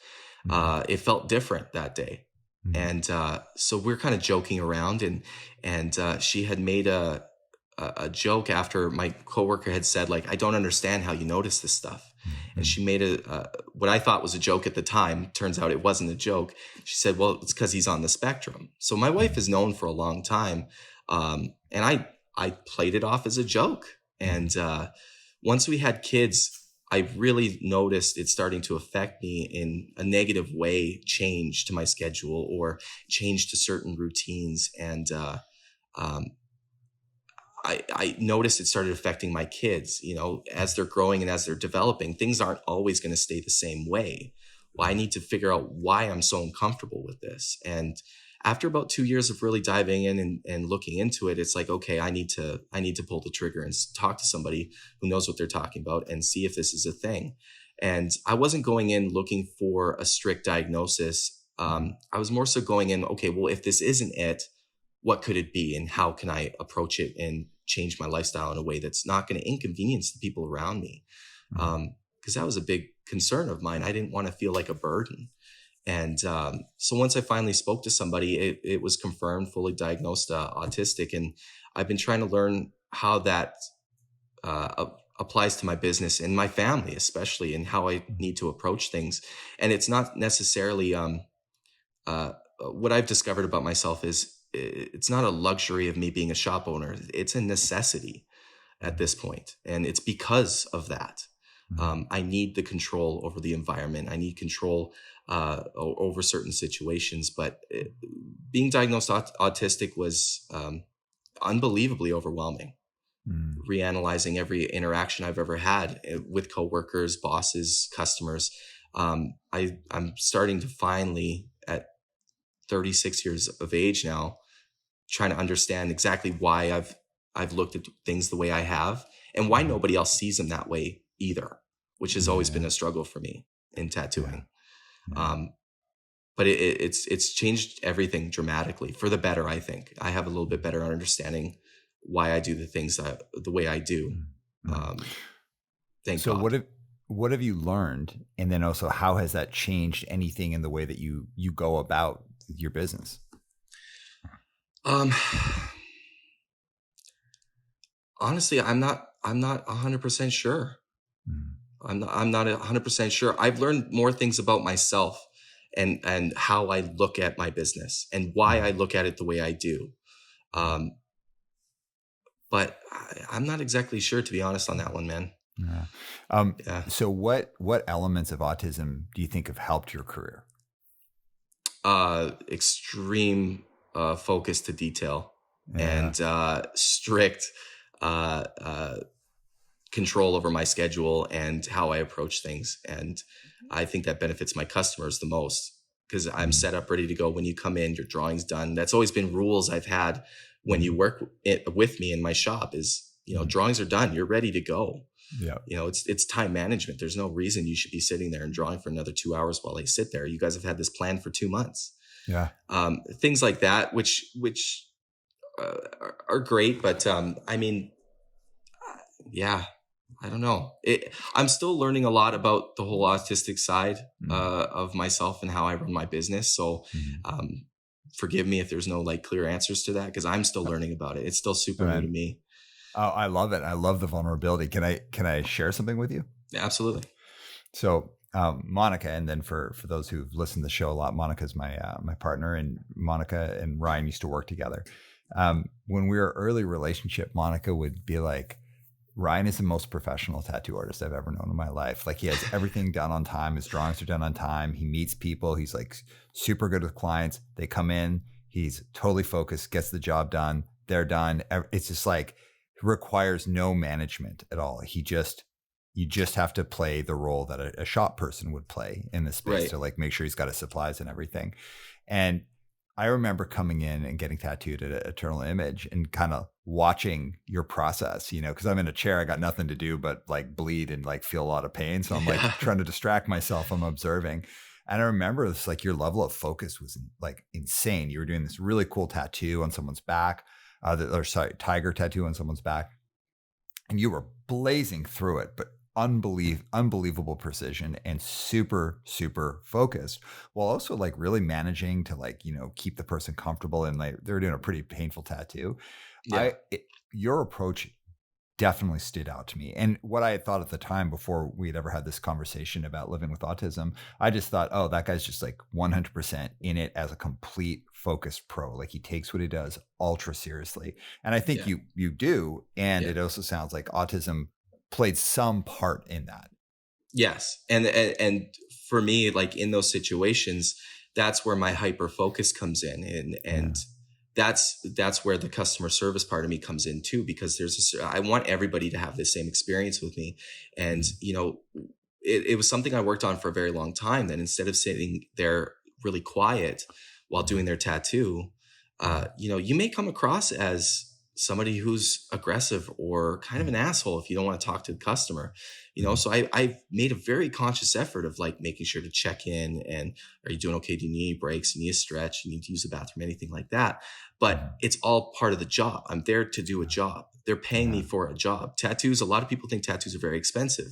It felt different that day. And so we're kind of joking around, and she had made a joke after my coworker had said, like, "I don't understand how you notice this stuff." And she made what I thought was a joke at the time. Turns out it wasn't a joke. She said, "Well, it's because he's on the spectrum." So my wife is known for a long time. And I played it off as a joke. And once we had kids, I really noticed it starting to affect me in a negative way, change to my schedule or change to certain routines. And I noticed it started affecting my kids, as they're growing and as they're developing. Things aren't always going to stay the same way. Well, I need to figure out why I'm so uncomfortable with this. And after about 2 years of really diving in and looking into it, it's like, okay, I need to pull the trigger and talk to somebody who knows what they're talking about and see if this is a thing. And I wasn't going in looking for a strict diagnosis. I was more so going in, okay, well, if this isn't it, what could it be? And how can I approach it and change my lifestyle in a way that's not going to inconvenience the people around me? Because that was a big concern of mine. I didn't want to feel like a burden. And so once I finally spoke to somebody, it was confirmed, fully diagnosed autistic. And I've been trying to learn how that applies to my business and my family, especially, and how I need to approach things. And it's not necessarily what I've discovered about myself is it's not a luxury of me being a shop owner. It's a necessity at this point, and it's because of that. I need the control over the environment. I need control over certain situations. But being diagnosed autistic was unbelievably overwhelming. Reanalyzing every interaction I've ever had with coworkers, bosses, customers. I'm starting to finally, at 36 years of age now, trying to understand exactly why I've looked at things the way I have, and why nobody else sees them that way either, which has always been a struggle for me in tattooing. But it's changed everything dramatically for the better. I think I have a little bit better understanding why I do the things the way I do. Thank So God. what have you learned? And then also, how has that changed anything in the way that you go about your business? Honestly, I'm not 100% sure. I'm not 100% sure. I've learned more things about myself and how I look at my business and why I look at it the way I do. But I'm not exactly sure, to be honest, on that one, man. Yeah. So what elements of autism do you think have helped your career? Extreme focus to detail and strict control over my schedule and how I approach things. And I think that benefits my customers the most, because I'm set up ready to go. When you come in, your drawing's done. That's always been rules I've had when you work with me in my shop is, drawings are done. You're ready to go. Yeah. It's time management. There's no reason you should be sitting there and drawing for another 2 hours while I sit there. You guys have had this planned for 2 months. Yeah. Things like that, which are great. But I don't know. I'm still learning a lot about the whole autistic side of myself and how I run my business. So forgive me if there's no clear answers to that, because I'm still learning about it. It's still super new to me. Oh, I love it. I love the vulnerability. Can I share something with you? Absolutely. So Monica, and then for those who've listened to the show a lot, Monica's my partner, and Monica and Ryan used to work together. When we were early relationship, Monica would be like, Ryan is the most professional tattoo artist I've ever known in my life. Like, he has everything done on time. His drawings are done on time. He meets people. He's like super good with clients. They come in, he's totally focused, gets the job done. They're done. It's just like, requires no management at all. You just have to play the role that a shop person would play in this space, to like make sure he's got his supplies and everything. And I remember coming in and getting tattooed at Eternal Image and kind of watching your process, because I'm in a chair, I got nothing to do but like bleed and like feel a lot of pain. So I'm like trying to distract myself. I'm observing. And I remember this, like, your level of focus was like insane. You were doing this really cool tattoo on someone's back, tiger tattoo on someone's back. And you were blazing through it, but unbelievable precision and super, super focused, while also like really managing to keep the person comfortable. And like, they were doing a pretty painful tattoo. Yeah. Your approach definitely stood out to me. And what I had thought at the time, before we had ever had this conversation about living with autism, I just thought, oh, that guy's just like 100% in it as a complete focused pro. Like, he takes what he does ultra seriously. And I think you do. And it also sounds like autism played some part in that. Yes. And for me, like, in those situations, that's where my hyper focus comes in. And that's where the customer service part of me comes in too, because I want everybody to have the same experience with me. And, it was something I worked on for a very long time, that instead of sitting there really quiet while doing their tattoo, you may come across as somebody who's aggressive or kind of an asshole if you don't want to talk to the customer, so I've made a very conscious effort of like making sure to check in and, are you doing okay? Do you need any breaks? Do you need a stretch? You need to use the bathroom, anything like that. But it's all part of the job. I'm there to do a job. They're paying me for a job. Tattoos, a lot of people think tattoos are very expensive.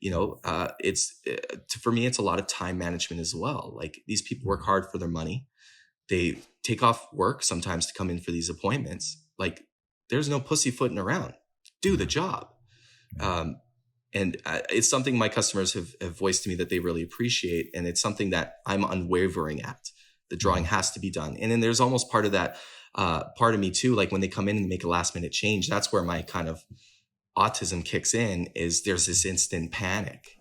For me, it's a lot of time management as well. Like, these people work hard for their money. They take off work sometimes to come in for these appointments. Like, there's no pussyfooting around. Do the job. And it's something my customers have voiced to me that they really appreciate. And it's something that I'm unwavering at. The drawing has to be done. And then there's almost part of that, part of me too, like when they come in and make a last minute change, that's where my kind of autism kicks in, is there's this instant panic.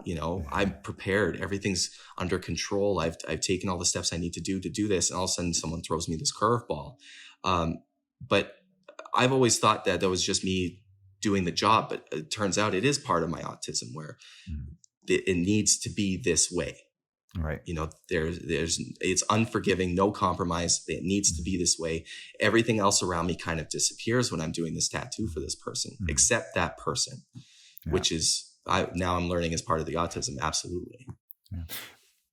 I'm prepared. Everything's under control. I've taken all the steps I need to do this. And all of a sudden someone throws me this curveball. But I've always thought that was just me doing the job, but it turns out it is part of my autism where it needs to be this way. Right. It's unforgiving, no compromise. It needs to be this way. Everything else around me kind of disappears when I'm doing this tattoo for this person, except that person, which is now I'm learning as part of the autism. Absolutely. Yeah.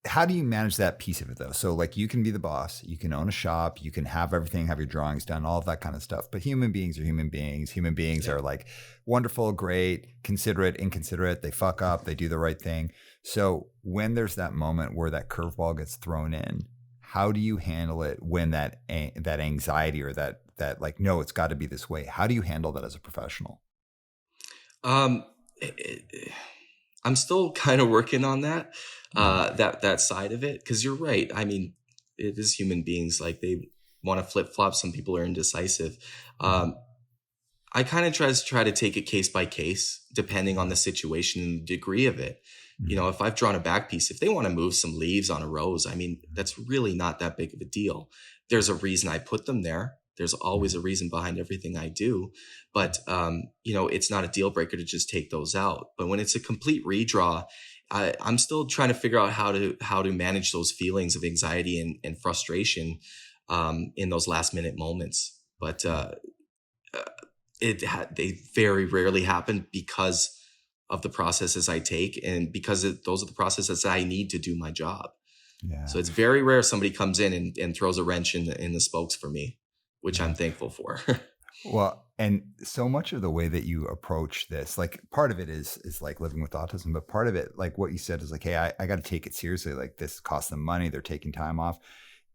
How do you manage that piece of it though? So like you can be the boss, you can own a shop, you can have everything, have your drawings done, all of that kind of stuff. But human beings are human beings. Human beings are like wonderful, great, considerate, inconsiderate. They fuck up, they do the right thing. So when there's that moment where that curveball gets thrown in, how do you handle it when that anxiety or that like, no, it's got to be this way? How do you handle that as a professional? I'm still kind of working on that. That side of it. Cause you're right. I mean, it is human beings. Like they want to flip flop. Some people are indecisive. I kind of try to take it case by case, depending on the situation and the degree of it. If I've drawn a back piece, if they want to move some leaves on a rose, I mean, that's really not that big of a deal. There's a reason I put them there. There's always a reason behind everything I do, but it's not a deal breaker to just take those out. But when it's a complete redraw, I'm still trying to figure out how to manage those feelings of anxiety and frustration in those last minute moments. But they very rarely happen because of the processes I take and because those are the processes I need to do my job. Yeah. So it's very rare somebody comes in and throws a wrench in the spokes for me, which I'm thankful for. Well, and so much of the way that you approach this, like part of it is like living with autism, but part of it, like what you said is like, hey, I got to take it seriously. Like this costs them money. They're taking time off.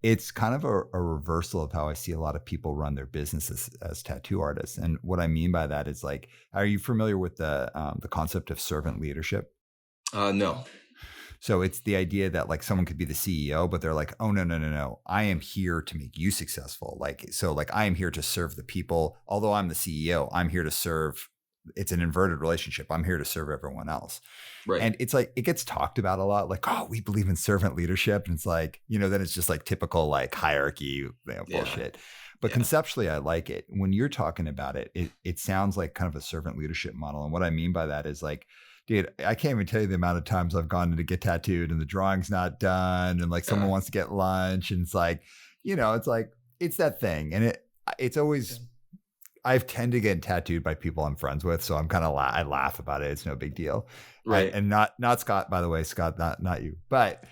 It's kind of a reversal of how I see a lot of people run their businesses as tattoo artists. And what I mean by that is like, are you familiar with the concept of servant leadership? No. So it's the idea that like someone could be the CEO, but they're like, oh, no. I am here to make you successful. So I am here to serve the people. Although I'm the CEO, I'm here to serve. It's an inverted relationship. I'm here to serve everyone else. Right. And it's like, it gets talked about a lot. Like, oh, we believe in servant leadership. And it's like, then it's just like typical like hierarchy, bullshit. But conceptually, I like it. When you're talking about it, it sounds like kind of a servant leadership model. And what I mean by that is like, dude, I can't even tell you the amount of times I've gone in to get tattooed and the drawing's not done. And like someone wants to get lunch and it's like, it's that thing. And it's always, I've tend to get tattooed by people I'm friends with. So I'm kind of, I laugh about it. It's no big deal. Right. And not Scott, by the way, Scott, not you, but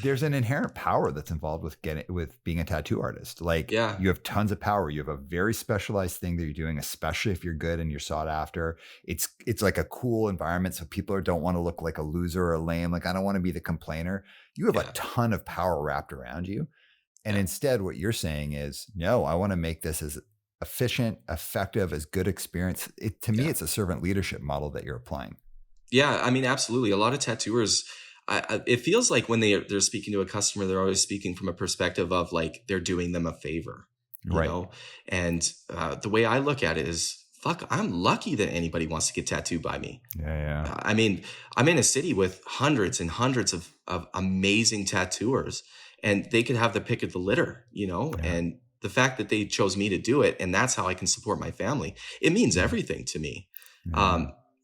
there's an inherent power that's involved with being a tattoo artist. Like you have tons of power. You have a very specialized thing that you're doing, especially if you're good and you're sought after. It's like a cool environment. So people don't want to look like a loser or a lame. Like I don't want to be the complainer. You have a ton of power wrapped around you. And instead what you're saying is, no, I want to make this as efficient, effective, as good experience. To me, it's a servant leadership model that you're applying. Yeah, I mean, absolutely. A lot of tattooers, it feels like when they're speaking to a customer, they're always speaking from a perspective of like they're doing them a favor, you know? And the way I look at it is, fuck, I'm lucky that anybody wants to get tattooed by me. Yeah. I mean, I'm in a city with hundreds and hundreds of amazing tattooers, and they could have the pick of the litter, and the fact that they chose me to do it, and that's how I can support my family, it means everything to me.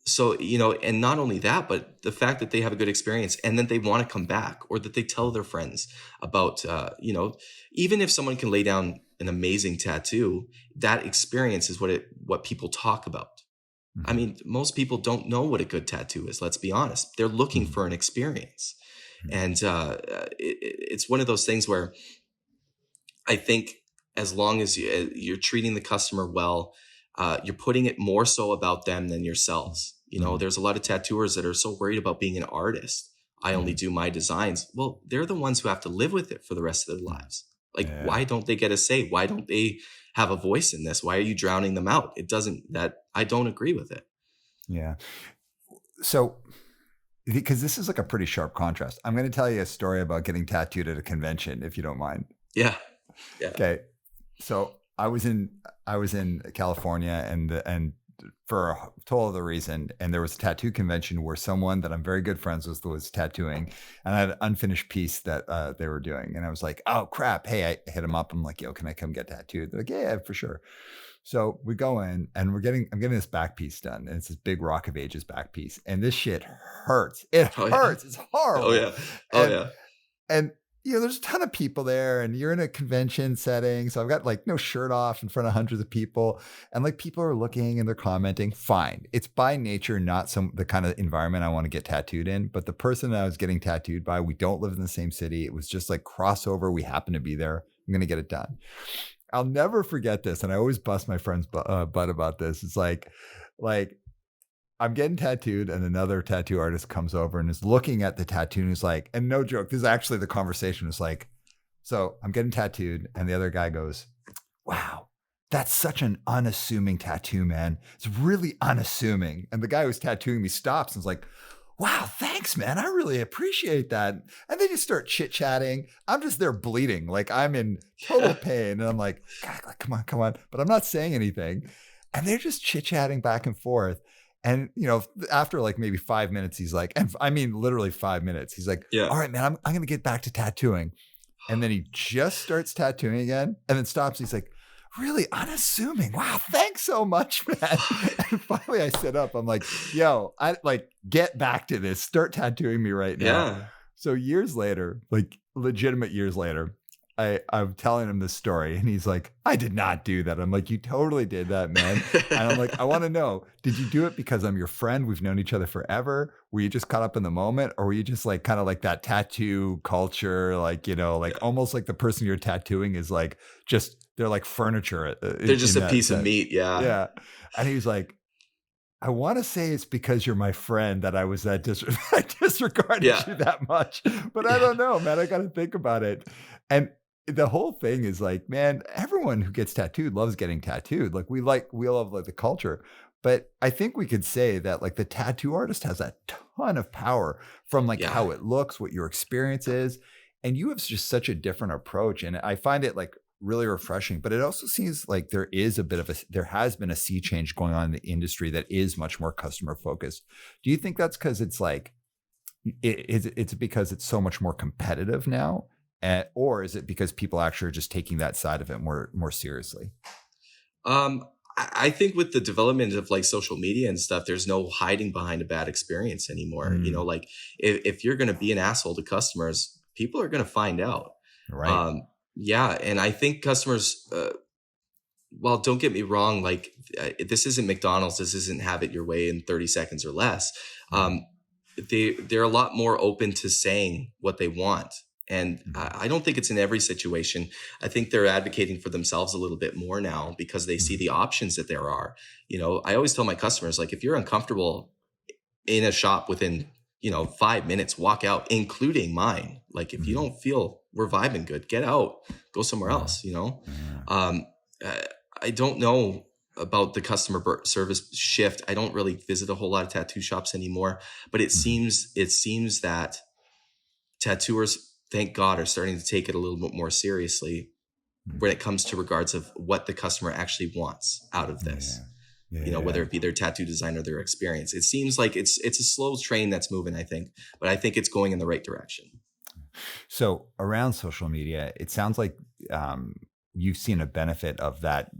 So, and not only that, but the fact that they have a good experience and then they want to come back, or that they tell their friends about, even if someone can lay down an amazing tattoo, that experience is what people talk about. I mean, most people don't know what a good tattoo is. Let's be honest. They're looking for an experience. And it's one of those things where I think as long as you're treating the customer well, you're putting it more so about them than yourselves. There's a lot of tattooers that are so worried about being an artist. I only do my designs. Well, they're the ones who have to live with it for the rest of their lives. Like, why don't they get a say? Why don't they have a voice in this? Why are you drowning them out? I don't agree with it. Yeah. So, because this is like a pretty sharp contrast, I'm going to tell you a story about getting tattooed at a convention, if you don't mind. Yeah. Yeah. Okay. So I was in California, and for a total other reason, and there was a tattoo convention where someone that I'm very good friends with was tattooing, and I had an unfinished piece that they were doing, and I was like, oh crap, hey, I hit them up. I'm like, yo, can I come get tattooed? They're like, yeah, for sure. So we go in, and I'm getting this back piece done, and it's this big Rock of Ages back piece, and this shit hurts. It Oh yeah. hurts. It's Oh horrible. yeah. Oh And yeah. and there's a ton of people there, and you're in a convention setting. So I've got like no shirt off in front of hundreds of people, and like people are looking and they're commenting. Fine. It's by nature not the kind of environment I want to get tattooed in. But the person that I was getting tattooed by, we don't live in the same city. It was just like crossover. We happen to be there. I'm gonna get it done. I'll never forget this, and I always bust my friend's butt about this. It's like I'm getting tattooed, and another tattoo artist comes over and is looking at the tattoo, and is like, and no joke, this is actually the conversation was like, so I'm getting tattooed, and the other guy goes, wow, that's such an unassuming tattoo, man. It's really unassuming. And the guy who's tattooing me stops and is like, wow, thanks, man. I really appreciate that. And they just start chit chatting. I'm just there bleeding. Like I'm in total pain. And I'm like, God, like, come on. But I'm not saying anything. And they're just chit chatting back and forth. And, after like maybe 5 minutes, he's like, and I mean, literally 5 minutes, he's like, Yeah. all right, man, I'm going to get back to tattooing. And then he just starts tattooing again and then stops. He's like, really unassuming. Wow, thanks so much, man. And finally I sit up. I'm like, yo, I like get back to this. Start tattooing me right now. Yeah. So years later, like legitimate years later, I'm telling him this story, and he's like, I did not do that. I'm like, you totally did that, man. And I'm like, I want to know, did you do it because I'm your friend? We've known each other forever. Were you just caught up in the moment? Or were you just like kind of like that tattoo culture? Like, like almost like the person you're tattooing is like, just, they're like furniture. They're just a piece of meat. Yeah. Yeah. And he's like, I want to say it's because you're my friend that I was that I disregarded you that much, but I don't know, man. I got to think about it. And the whole thing is like, man, everyone who gets tattooed loves getting tattooed. Like we love like the culture, but I think we could say that like the tattoo artist has a ton of power from like how it looks, what your experience is. And you have just such a different approach. And I find it like really refreshing, but it also seems like there has been a sea change going on in the industry that is much more customer focused. Do you think that's because it's like, it's because it's so much more competitive now? Or is it because people actually are just taking that side of it more seriously? I think with the development of like social media and stuff, there's no hiding behind a bad experience anymore. Like if you're going to be an asshole to customers, people are going to find out. Right. And I think customers, well, don't get me wrong. Like this isn't McDonald's. This isn't have it your way in 30 seconds or less. They're a lot more open to saying what they want. And I don't think it's in every situation. I think they're advocating for themselves a little bit more now because they see the options that there are. I always tell my customers, like, if you're uncomfortable in a shop within, 5 minutes, walk out, including mine. Like, if you don't feel we're vibing good, get out, go somewhere else, I don't know about the customer service shift. I don't really visit a whole lot of tattoo shops anymore, but it seems that tattooers, thank God, are starting to take it a little bit more seriously when it comes to regards of what the customer actually wants out of this. Whether it be their tattoo design or their experience. It seems like it's a slow train that's moving, I think, but I think it's going in the right direction. So around social media, it sounds like you've seen a benefit of that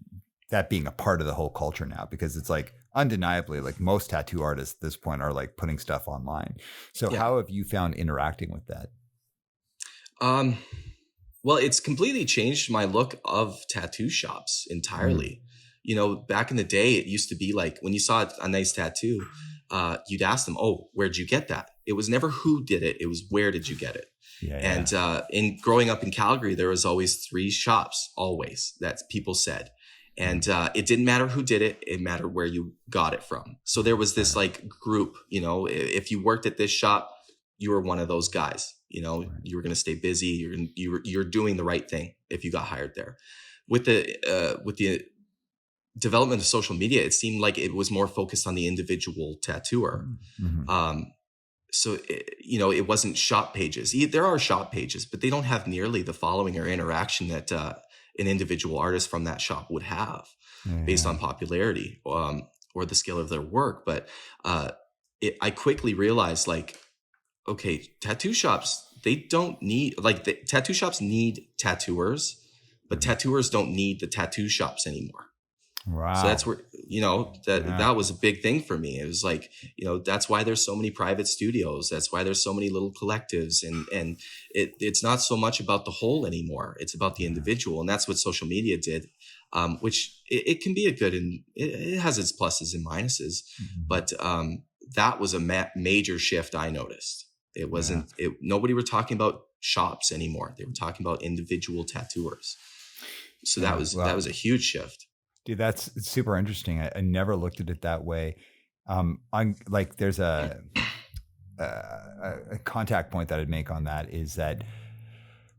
being a part of the whole culture now, because it's like undeniably like most tattoo artists at this point are like putting stuff online. So how have you found interacting with that? Well, it's completely changed my look of tattoo shops entirely. Back in the day, it used to be like when you saw a nice tattoo, you'd ask them, oh, where'd you get that? It was never who did it. It was where did you get it? In growing up in Calgary, there was always 3 shops always that people said. And it didn't matter who did it. It mattered where you got it from. So there was this like group, if you worked at this shop, you were one of those guys, you were going to stay busy. You're doing the right thing if you got hired there. With the development of social media, it seemed like it was more focused on the individual tattooer. Mm-hmm. So, it wasn't shop pages. There are shop pages, but they don't have nearly the following or interaction that an individual artist from that shop would have based Yeah. on popularity or the skill of their work. But I quickly realized, like, okay, tattoo shops, they don't need, like, tattoo shops need tattooers, but Mhm. tattooers don't need the tattoo shops anymore. So that's Wow. where, Yeah. that was a big thing for me. It was like, that's why there's so many private studios. That's why there's so many little collectives, and it's not so much about the whole anymore. It's about the Yeah. individual. And that's what social media did, which it can be a good, and it has its pluses and minuses. Mhm. But that was a major shift I noticed. It Yeah. wasn't, nobody were talking about shops anymore. They were talking about individual tattooers. So that Yeah. was a huge shift. Dude, that's super interesting. I never looked at it that way. I'm like, there's a contact point that I'd make on that is that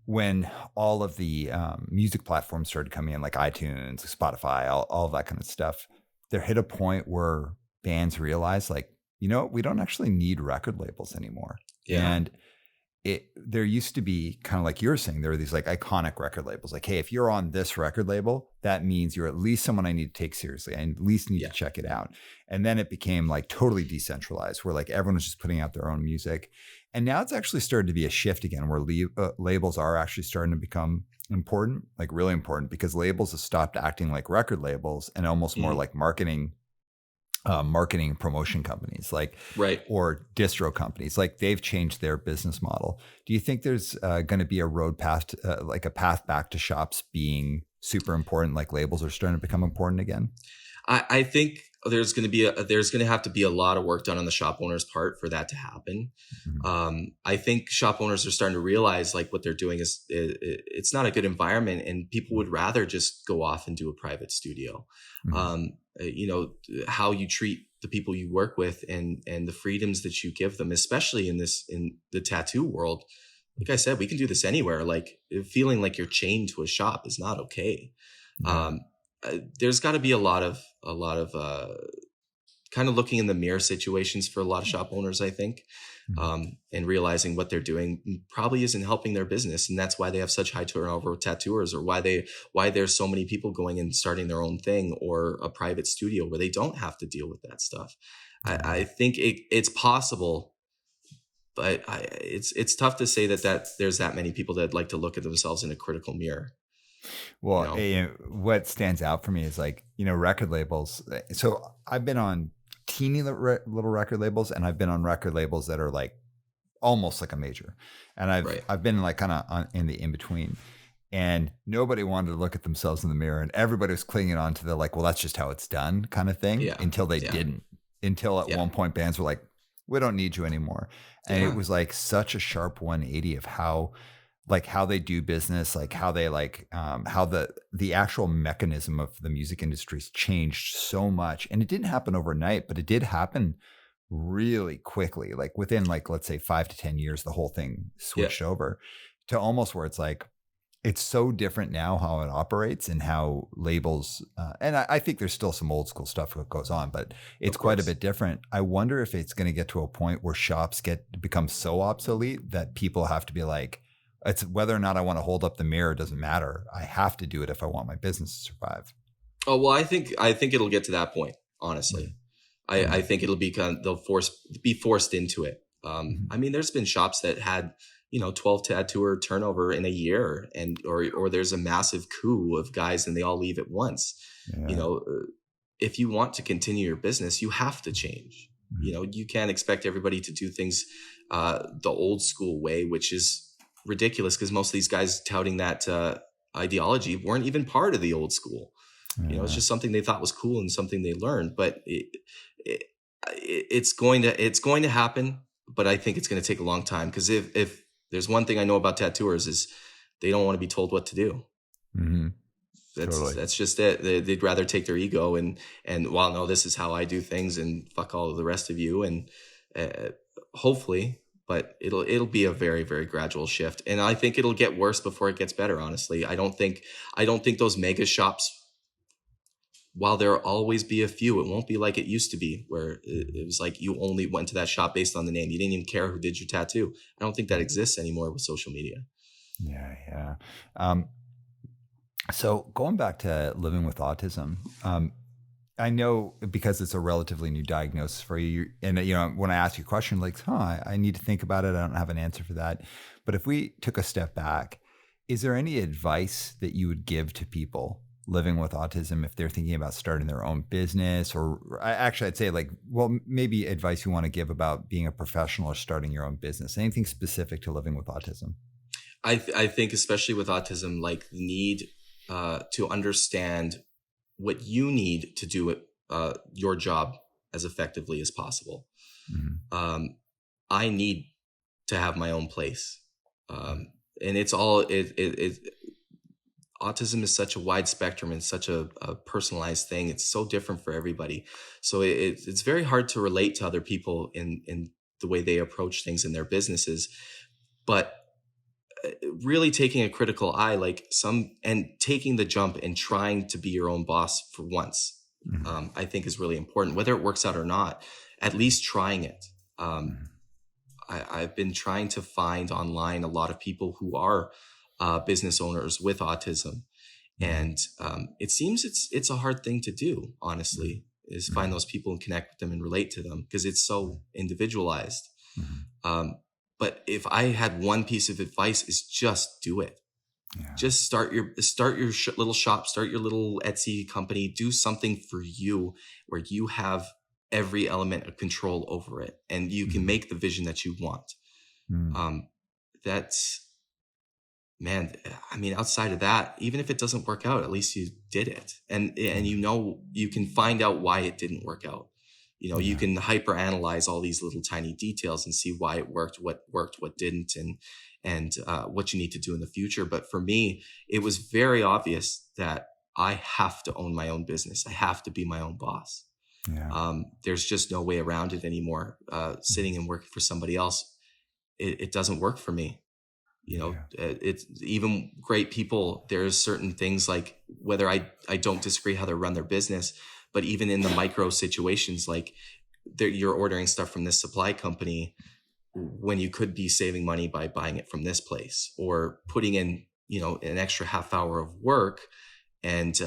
when all of the music platforms started coming in, like iTunes, Spotify, all of that kind of stuff, there hit a point where bands realized, like, we don't actually need record labels anymore. Yeah. And there used to be, kind of like you were saying, there were these like iconic record labels. Like, hey, if you're on this record label, that means you're at least someone I need to take seriously. I at least need Yeah. to check it out. And then it became like totally decentralized, where like everyone was just putting out their own music. And now it's actually started to be a shift again, where labels are actually starting to become important, like really important, because labels have stopped acting like record labels and almost more Mhm. like marketing and promotion companies, like, Right. or distro companies. Like, they've changed their business model. Do you think there's going to be a road past, like a path back to shops being super important, like labels are starting to become important again? I think there's going to have to be a lot of work done on the shop owner's part for that to happen. Mhm. I think shop owners are starting to realize, like, what they're doing is it's not a good environment, and people would rather just go off and do a private studio. Mhm. How you treat the people you work with, and the freedoms that you give them, especially in the tattoo world. Like I said, we can do this anywhere. Like, feeling like you're chained to a shop is not okay. Yeah. Um, there's got to be a lot of kind of looking in the mirror situations for a lot of shop owners, I think, Mhm. and realizing what they're doing probably isn't helping their business, and that's why they have such high turnover of tattooers, or why there's so many people going and starting their own thing or a private studio where they don't have to deal with that stuff. I think it's possible, but it's tough to say that there's that many people that like to look at themselves in a critical mirror. You Well, know, what stands out for me is, like, record labels. So I've been on teeny little record labels, and I've been on record labels that are like almost like a major, and I've right? I've been like kind of in the in between, and nobody wanted to look at themselves in the mirror, and everybody was clinging on to the, like, well, that's just how it's done kind of thing, Yeah, until they yeah, didn't. Until at yeah, one point bands were like, we don't need you anymore, and it yeah. was like such a sharp 180 of how they do business, like how they how the actual mechanism of the music industry's changed so much. And it didn't happen overnight, but it did happen really quickly. Like, within, like, let's say 5 to 10 years, the whole thing Yeah. switched over to almost where it's like, it's so different now how it operates and how labels, and I think there's still some old school stuff that goes on, but Of it's quite a course. bit different. I wonder if it's going to get to a point where shops become so obsolete that people have to be like, it's whether or not I want to hold up the mirror doesn't matter. I have to do it if I want my business to survive. Oh, well, I think it'll get to that point. Honestly, I Mhm. think it'll be they'll be forced into it. Mhm. I mean, there's been shops that had 12 tattooer turnover in a year, and or there's a massive coup of guys and they all leave at once. You Yeah. know, if you want to continue your business, you have to change. Mhm. You can't expect everybody to do things the old school way, which is ridiculous because most of these guys touting that ideology weren't even part of the old school. It's Yeah. just something they thought was cool and something they learned. But it, it's going to happen. But I think it's going to take a long time, because if there's one thing I know about tattooers is they don't want to be told what to do. Mhm. That's Totally. that's just it. They'd rather take their ego and well, no, this is how I do things, and fuck all of the rest of you. And uh, hopefully, but it'll be a very, very gradual shift, and I think it'll get worse before it gets better. Honestly, I don't think those mega shops while there'll always be a few, it won't be like it used to be, where it was like you only went to that shop based on the name. You didn't even care who did your tattoo. I don't think that exists anymore with social media. Yeah, yeah. Um, so going back to living with autism, I know because it's a relatively new diagnosis for you, and when I ask you a question like, I need to think about it. I don't have an answer for that. But if we took a step back, is there any advice that you would give to people living with autism if they're thinking about starting their own business, or actually, I'd say like, well, maybe advice you want to give about being a professional or starting your own business? Anything specific to living with autism? I think especially with autism, like the need to understand what you need to do your job as effectively as possible. Mm-hmm. I need to have my own place. And it's all, autism is such a wide spectrum and such a personalized thing. It's so different for everybody. So it's very hard to relate to other people in the way they approach things in their businesses. But really taking a critical eye, and taking the jump and trying to be your own boss for once, Mm-hmm. I think is really important. Whether it works out or not, at least trying it. Mm-hmm. I've been trying to find online a lot of people who are business owners with autism, and it seems it's a hard thing to do. Honestly, is find those people and connect with them and relate to them because it's so individualized. Mm-hmm. But if I had one piece of advice, is just do it. Yeah. Just start your little shop, start your little Etsy company, do something for you where you have every element of control over it and you can make the vision that you want. That's, man, I mean, outside of that, even if it doesn't work out, at least you did it. And you can find out why it didn't work out. You can hyper analyze all these little tiny details and see why it worked, what didn't, and what you need to do in the future. But for me, it was very obvious that I have to own my own business. I have to be my own boss. Yeah. There's just no way around it anymore. Sitting and working for somebody else, it doesn't work for me. It's even great people. There's certain things like whether I don't disagree how they run their business, but even in the micro situations, like you're ordering stuff from this supply company when you could be saving money by buying it from this place or putting in, an extra half hour of work and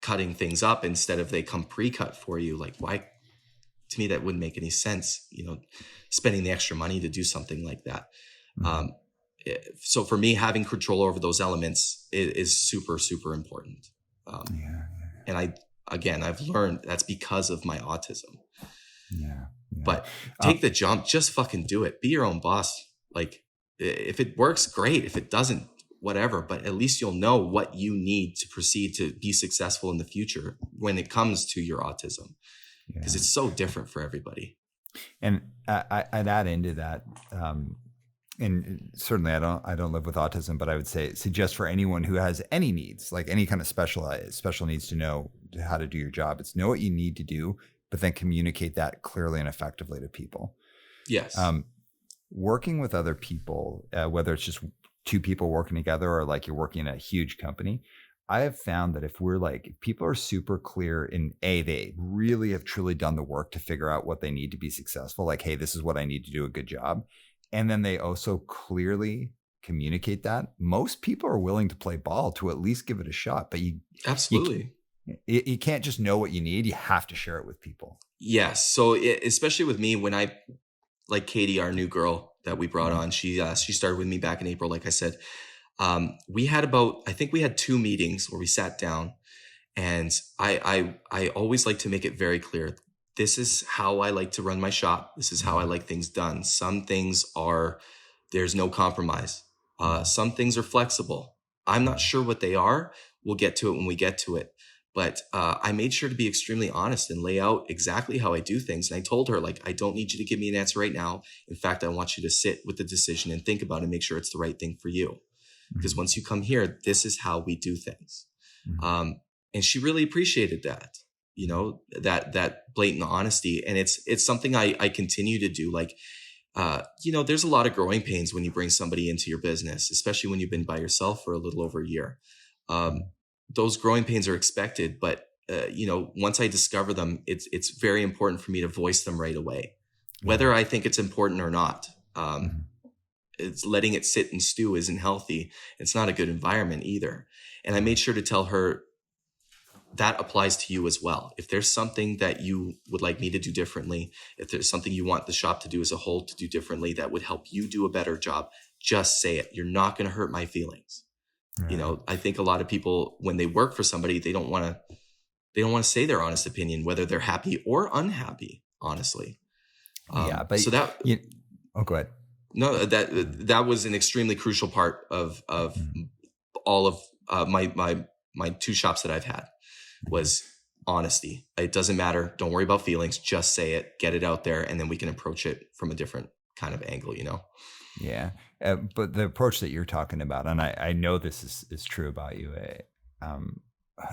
cutting things up instead of they come pre-cut for you. Like, why? To me, that wouldn't make any sense, spending the extra money to do something like that. So for me, having control over those elements is super, super important. And I've learned that's because of my autism. Yeah. But take the jump, just fucking do it. Be your own boss. Like if it works, great. If it doesn't, whatever, but at least you'll know what you need to proceed to be successful in the future when it comes to your autism, because it's so different for everybody. And I'd add into that, and certainly I don't live with autism, but I would suggest for anyone who has any needs, like any kind of special needs, to know how to do your job. It's know what you need to do, but then communicate that clearly and effectively to people. Yes. Working with other people, whether it's just two people working together or like you're working in a huge company, I have found that if people are super clear in they really have truly done the work to figure out what they need to be successful. Like, hey, this is what I need to do a good job. And then they also clearly communicate that. Most people are willing to play ball to at least give it a shot, but absolutely. You can't just know what you need. You have to share it with people. Yes. So especially with me, when I, like Katie, our new girl that we brought on, she started with me back in April. Like I said, we had I think we had 2 meetings where we sat down, and I always like to make it very clear. This is how I like to run my shop. This is how I like things done. Some things there's no compromise. Some things are flexible. I'm not sure what they are. We'll get to it when we get to it. But I made sure to be extremely honest and lay out exactly how I do things. And I told her, like, I don't need you to give me an answer right now. In fact, I want you to sit with the decision and think about it and make sure it's the right thing for you. Because once you come here, this is how we do things. And she really appreciated that, that blatant honesty. And it's something I continue to do. Like, there's a lot of growing pains when you bring somebody into your business, especially when you've been by yourself for a little over a year. Those growing pains are expected, but once I discover them, it's very important for me to voice them right away, Yeah. whether I think it's important or not. Mhm. It's letting it sit and stew isn't healthy. It's not a good environment either. And I Yeah. made sure to tell her that applies to you as well. If there's something that you would like me to do differently, if there's something you want the shop to do as a whole to do differently that would help you do a better job, just say it. You're not going to hurt my feelings. Right. I think a lot of people, when they work for somebody, they don't want to say their honest opinion, whether they're happy or unhappy, honestly. Yeah, but So that, you, oh, go ahead. no, that was an extremely crucial part of Mhm. all of my two shops that I've had was honesty. It doesn't matter. Don't worry about feelings. Just say it, get it out there, and then we can approach it from a different kind of angle, Yeah, but the approach that you're talking about, and I know this is true about you.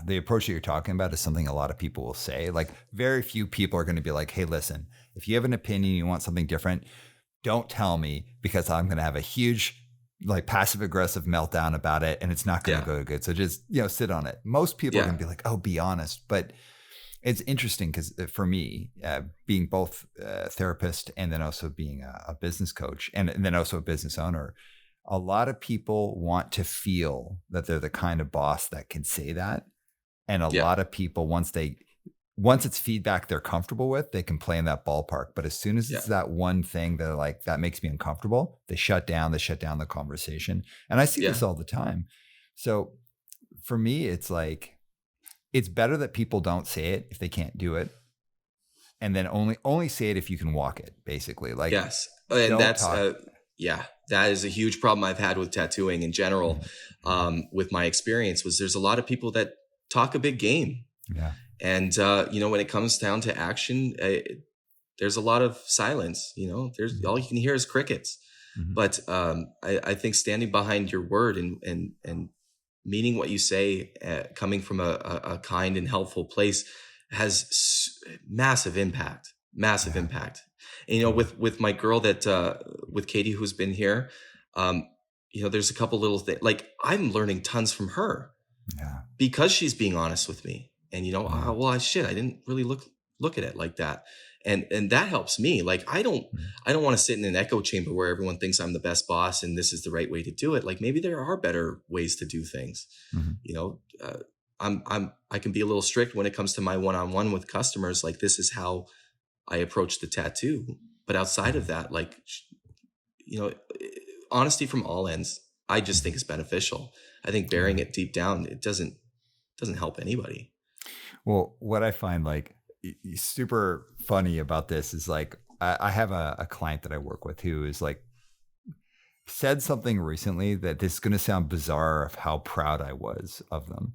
The approach that you're talking about is something a lot of people will say. Like, very few people are going to be like, "Hey, listen, if you have an opinion, you want something different, don't tell me because I'm going to have a huge, like, passive aggressive meltdown about it, and it's not going to Yeah. go good. So just sit on it." Most people are Yeah. going to be like, "Oh, be honest," but it's interesting because for me, being both a therapist and then also being a business coach and then also a business owner, a lot of people want to feel that they're the kind of boss that can say that. And a Yeah. lot of people, once it's feedback they're comfortable with, they can play in that ballpark. But as soon as Yeah. it's that one thing that like, that makes me uncomfortable, they shut down the conversation. And I see Yeah. this all the time. So for me, it's like, it's better that people don't say it if they can't do it. And then only say it if you can walk it, basically. Like, Yes. And don't that's, talk. that is a huge problem I've had with tattooing in general. With my experience was there's a lot of people that talk a big game. Yeah. And, when it comes down to action, there's a lot of silence, there's all you can hear is crickets. Mhm. But I think standing behind your word and meaning what you say, coming from a kind and helpful place has massive impact, Yeah. impact. And, with my girl with Katie, who's been here, there's a couple little things, like I'm learning tons from her Yeah. because she's being honest with me. And, Yeah. I didn't really look at it like that. And that helps me. Like, I don't want to sit in an echo chamber where everyone thinks I'm the best boss and this is the right way to do it. Like, maybe there are better ways to do things. Mhm. I can be a little strict when it comes to my one-on-one with customers. Like, this is how I approach the tattoo. But outside of that, like, honesty from all ends, I just think is beneficial. I think burying it deep down, it doesn't help anybody. Well, what I find like super funny about this is like, I have a client that I work with who is like, said something recently that this is going to sound bizarre of how proud I was of them.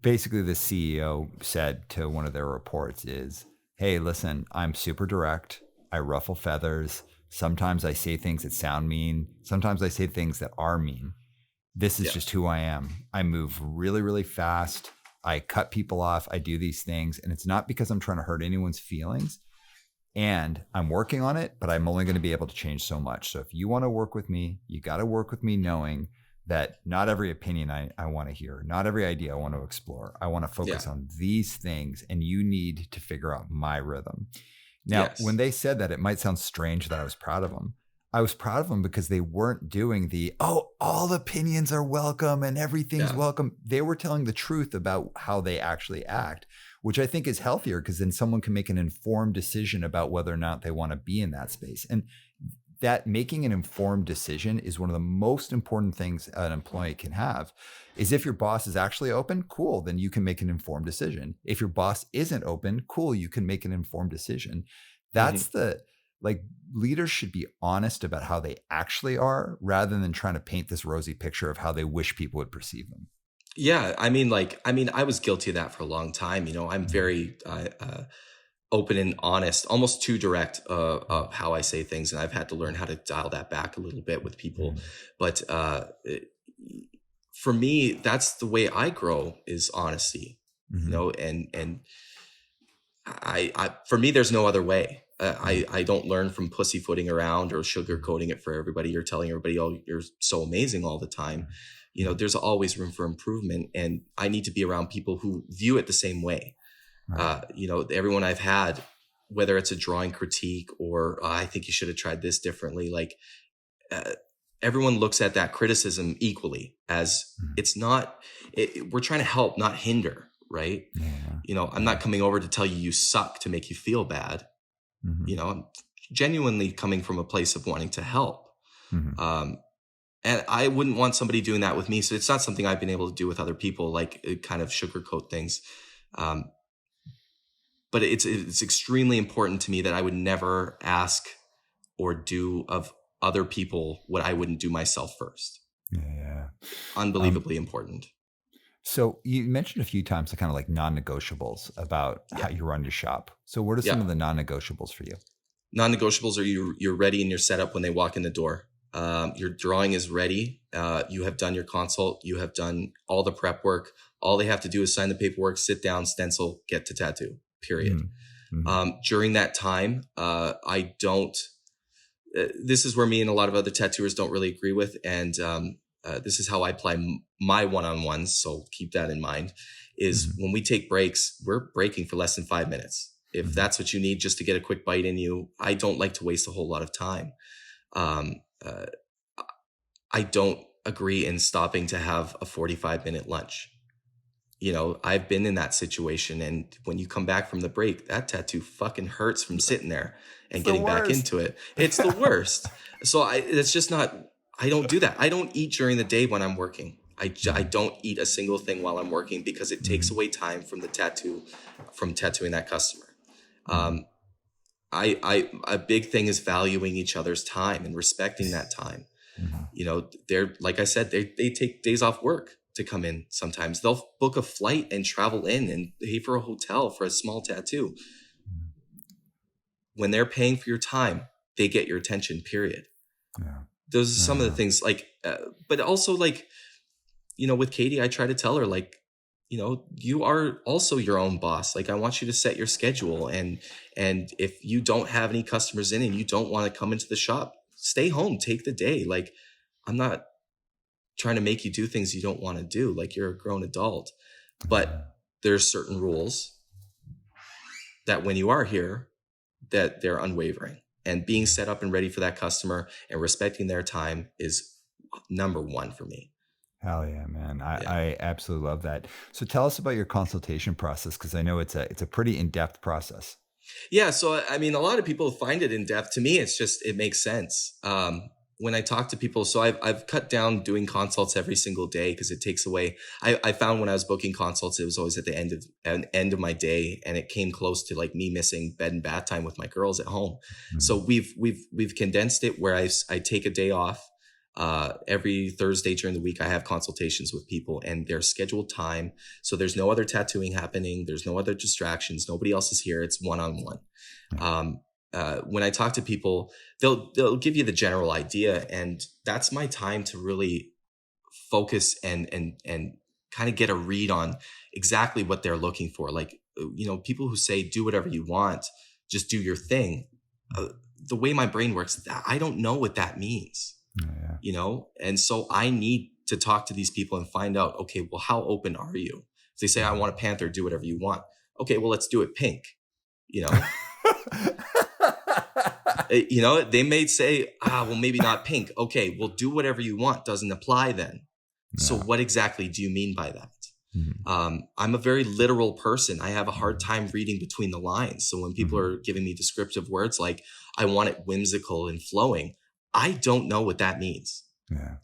Basically, the CEO said to one of their reports is, "Hey, listen, I'm super direct. I ruffle feathers. Sometimes I say things that sound mean. Sometimes I say things that are mean. This is just who I am. I move really, really fast. I cut people off. I do these things. And it's not because I'm trying to hurt anyone's feelings. And I'm working on it, but I'm only going to be able to change so much. So if you want to work with me, you got to work with me knowing that not every opinion I want to hear, not every idea I want to explore. I want to focus on these things, and you need to figure out my rhythm." Now, when they said that, it might sound strange that I was proud of them. I was proud of them because they weren't doing all opinions are welcome and everything's welcome. They were telling the truth about how they actually act, which I think is healthier because then someone can make an informed decision about whether or not they want to be in that space. And that making an informed decision is one of the most important things an employee can have. Is if your boss is actually open, cool, then you can make an informed decision. If your boss isn't open, cool, you can make an informed decision. That's like, leaders should be honest about how they actually are rather than trying to paint this rosy picture of how they wish people would perceive them. Yeah. I was guilty of that for a long time. I'm very open and honest, almost too direct of how I say things. And I've had to learn how to dial that back a little bit with people. But for me, that's the way I grow, is honesty, and for me, there's no other way. I don't learn from pussyfooting around or sugarcoating it for everybody. You're telling everybody, "Oh, you're so amazing" all the time. there's always room for improvement, and I need to be around people who view it the same way. Right. Everyone I've had, whether it's a drawing critique or I think you should have tried this differently, like everyone looks at that criticism equally as it's not, we're trying to help, not hinder, right? Yeah. I'm not coming over to tell you suck to make you feel bad. I'm genuinely coming from a place of wanting to help. And I wouldn't want somebody doing that with me. So it's not something I've been able to do with other people, like kind of sugarcoat things. But it's extremely important to me that I would never ask or do of other people what I wouldn't do myself first. Yeah. Unbelievably important. So you mentioned a few times the kind of like non-negotiables about how you run your shop. So what are some of the non-negotiables for you? Non-negotiables are you're ready and you're set up when they walk in the door. Your drawing is ready. You have done your consult. You have done all the prep work. All they have to do is sign the paperwork, sit down, stencil, get to tattoo, period. During that time, I don't, this is where me and a lot of other tattooers don't really agree with. And this is how I apply my one-on-ones. So keep that in mind, is when we take breaks, we're breaking for less than 5 minutes. If that's what you need just to get a quick bite in you, I don't like to waste a whole lot of time. I don't agree in stopping to have a 45-minute lunch. I've been in that situation, and when you come back from the break, that tattoo fucking hurts from sitting there and getting back into it. It's the worst. So it's just not, I don't do that. I don't eat during the day when I'm working. I don't eat a single thing while I'm working because it takes away time from the tattoo, from tattooing that customer. A big thing is valuing each other's time and respecting that time. They're, like I said, they take days off work to come in. Sometimes they'll book a flight and travel in and pay for a hotel for a small tattoo. When they're paying for your time, they get your attention, period. Those are some of the things, like, but also, like, with Katie, I try to tell her, like, you are also your own boss. Like, I want you to set your schedule. And if you don't have any customers in and you don't want to come into the shop, stay home, take the day. Like, I'm not trying to make you do things you don't want to do. Like, you're a grown adult, but there's certain rules that when you are here, that they're unwavering, and being set up and ready for that customer and respecting their time is number one for me. Hell yeah, man. I absolutely love that. So tell us about your consultation process, because I know it's a pretty in-depth process. Yeah. So, I mean, a lot of people find it in-depth. To me, it makes sense. When I talk to people, so I've cut down doing consults every single day because it takes away. I found when I was booking consults, it was always at the end of my day, and it came close to like me missing bed and bath time with my girls at home. So we've condensed it where I take a day off. Every Thursday during the week, I have consultations with people, and they're scheduled time. So there's no other tattooing happening. There's no other distractions. Nobody else is here. It's one-on-one. When I talk to people, they'll give you the general idea, and that's my time to really focus and kind of get a read on exactly what they're looking for. Like, people who say, do whatever you want, just do your thing. The way my brain works, I don't know what that means. And so I need to talk to these people and find out, okay, well, how open are you? If they say, I want a panther, do whatever you want. Okay, well, let's do it pink. They may say, well, maybe not pink. Okay, well, do whatever you want. Doesn't apply then. So what exactly do you mean by that? I'm a very literal person. I have a hard time reading between the lines. So when people are giving me descriptive words like, I want it whimsical and flowing, I don't know what that means.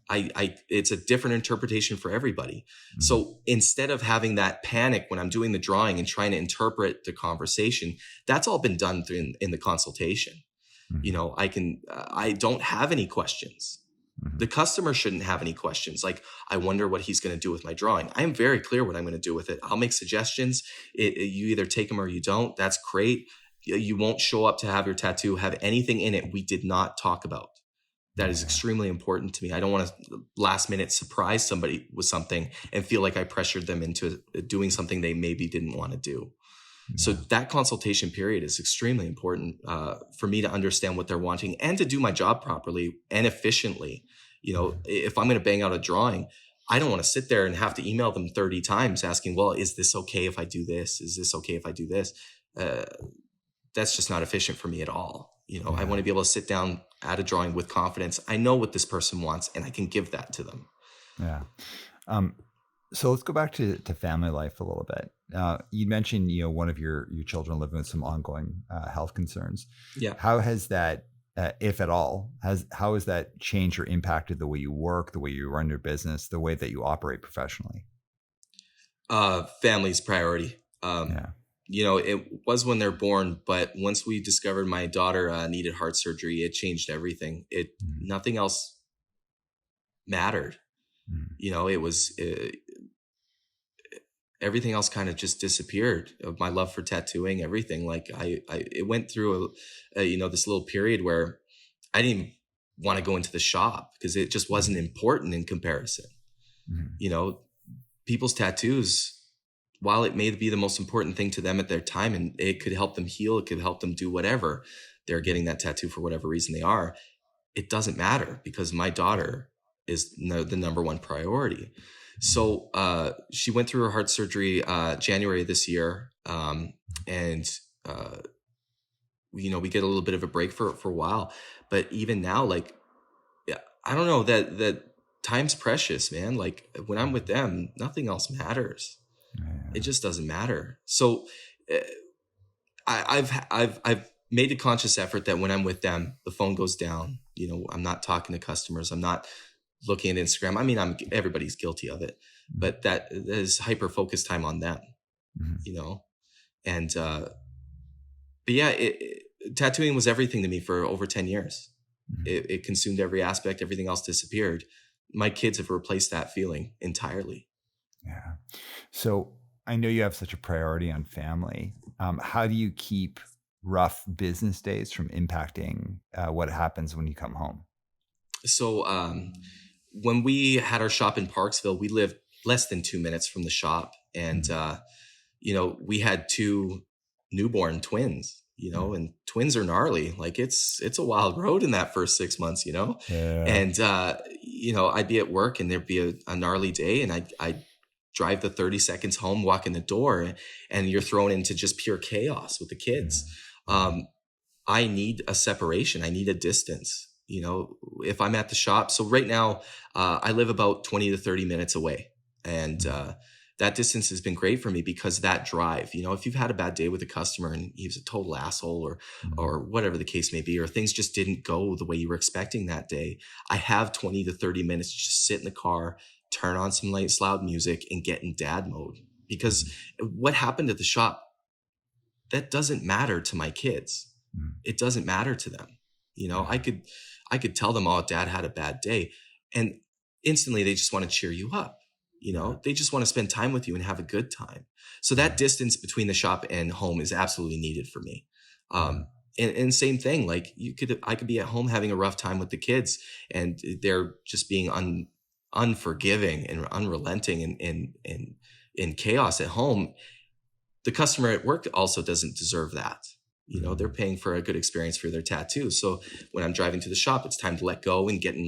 It's a different interpretation for everybody. So instead of having that panic when I'm doing the drawing and trying to interpret the conversation, that's all been done in the consultation. I don't have any questions. The customer shouldn't have any questions. Like, I wonder what he's going to do with my drawing. I am very clear what I'm going to do with it. I'll make suggestions. You either take them or you don't. That's great. You won't show up to have your tattoo have anything in it we did not talk about. That is extremely important to me. I don't want to last minute surprise somebody with something and feel like I pressured them into doing something they maybe didn't want to do. So that consultation period is extremely important for me to understand what they're wanting and to do my job properly and efficiently. If I'm going to bang out a drawing, I don't want to sit there and have to email them 30 times asking, well, is this okay if I do this? Is this okay if I do this? Uh, that's just not efficient for me at all. I want Yeah. to be able to sit down at a drawing with confidence. I know what this person wants and I can give that to them. Yeah. Um, so let's go back to family life a little bit. You mentioned, one of your children living with some ongoing health concerns. Yeah. How has that, if at all, how has that changed or impacted the way you work, the way you run your business, the way that you operate professionally? Family's priority. Yeah. It was when they're born, but once we discovered my daughter needed heart surgery, it changed everything. Mm, Nothing else mattered. mm, It was everything else kind of just disappeared. Of my love for tattooing, everything. Like it went through this little period where I didn't want to go into the shop because it just wasn't mm, important in comparison. mm, You know, people's tattoos, while it may be the most important thing to them at their time and it could help them heal, it could help them do whatever they're getting that tattoo for whatever reason they are, it doesn't matter because my daughter is the number one priority. mm, So she went through her heart surgery January of this year, and we get a little bit of a break for a while. But even now, like, yeah, I don't know, that time's precious, man. Like when I'm with mm. them, nothing else matters. It Yeah. just doesn't matter. So uh, I've made a conscious effort that when I'm with them, the phone goes down. I'm not talking to customers. I'm not looking at Instagram. I mean, everybody's guilty of it, Mm, but that is hyper focused time on them. mm, You know, and but yeah, tattooing was everything to me for over 10 years. mm. It consumed every aspect. Everything else disappeared. My kids have replaced that feeling entirely. Yeah. So I know you have such a priority on family. How do you keep rough business days from impacting what happens when you come home? So when we had our shop in Parksville, we lived less than 2 minutes from the shop, and Mm, we had two newborn twins. mm. And twins are gnarly. Like it's a wild road in that first 6 months. Yeah. And I'd be at work and there'd be a gnarly day, and I'd drive the 30 seconds home, walk in the door, and you're thrown into just pure chaos with the Yeah. kids. Yeah. Um, I need a separation. I need a distance. If I'm at the shop. So right now, I live about 20 to 30 minutes away. And Mm, that distance has been great for me because that drive, if you've had a bad day with a customer and he was a total asshole mm, or whatever the case may be, or things just didn't go the way you were expecting that day, I have 20 to 30 minutes to just sit in the car, turn on some light, loud music and get in dad mode. Because mm, what happened at the shop, that doesn't matter to my kids. mm. It doesn't matter to them. I Yeah. could tell them, oh, dad had a bad day. And instantly they just want to cheer you up. Yeah. They just want to spend time with you and have a good time. So that Yeah. distance between the shop and home is absolutely needed for me. Yeah. And same thing, like I could be at home having a rough time with the kids and they're just being unforgiving and unrelenting and in chaos at home. The customer at work also doesn't deserve that. They're Mm, paying for a good experience for their tattoo. So when I'm driving to the shop, it's time to let go and get in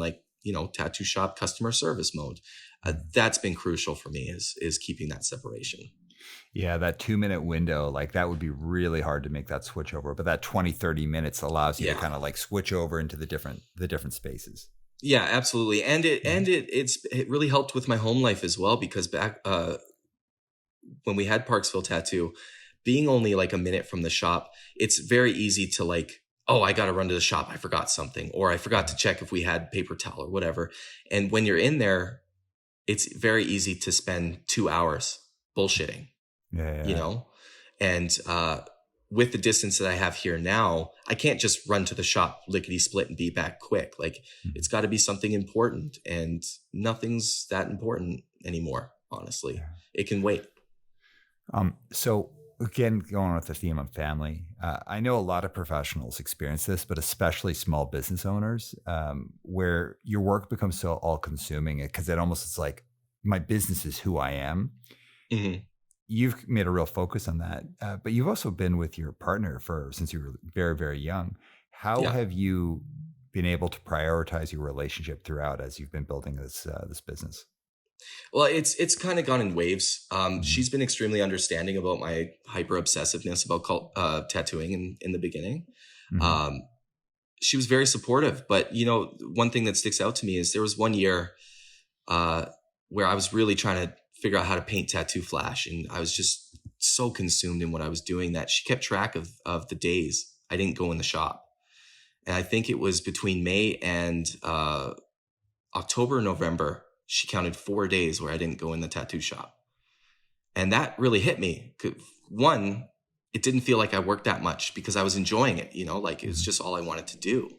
tattoo shop customer service mode. mm. That's been crucial for me is keeping that separation. Yeah, that 2-minute window, like that would be really hard to make that switch over. But that 20, 30 minutes allows you to Yeah. kind of like switch over into the different spaces. Yeah, absolutely. And Yeah. it really helped with my home life as well because back when we had Parksville Tattoo, being only like a minute from the shop, it's very easy to like, oh, I got to run to the shop. I forgot something, or I forgot to check if we had paper towel or whatever. And when you're in there, it's very easy to spend 2 hours bullshitting, Yeah. you Yeah. know? And with the distance that I have here now, I can't just run to the shop, lickety split and be back quick. Like Mhm. it's got to be something important, and nothing's that important anymore, honestly. Yeah. It can wait. So again, going with the theme of family, I know a lot of professionals experience this, but especially small business owners, where your work becomes so all-consuming because it almost is like my business is who I am. Mhm. You've made a real focus on that, but you've also been with your partner for since you were very, very young. How Yeah. have you been able to prioritize your relationship throughout as you've been building this business? Well, it's kind of gone in waves. Mhm. She's been extremely understanding about my hyper obsessiveness about tattooing in the beginning. Mhm. Um, she was very supportive, but one thing that sticks out to me is there was one year uh, where I was really trying to figure out how to paint tattoo flash, and I was just so consumed in what I was doing that she kept track of the days I didn't go in the shop. And I think it was between May and October, November, she counted 4 days where I didn't go in the tattoo shop. And that really hit me. One, it didn't feel like I worked that much because I was enjoying it, like it was Mhm. just all I wanted to do.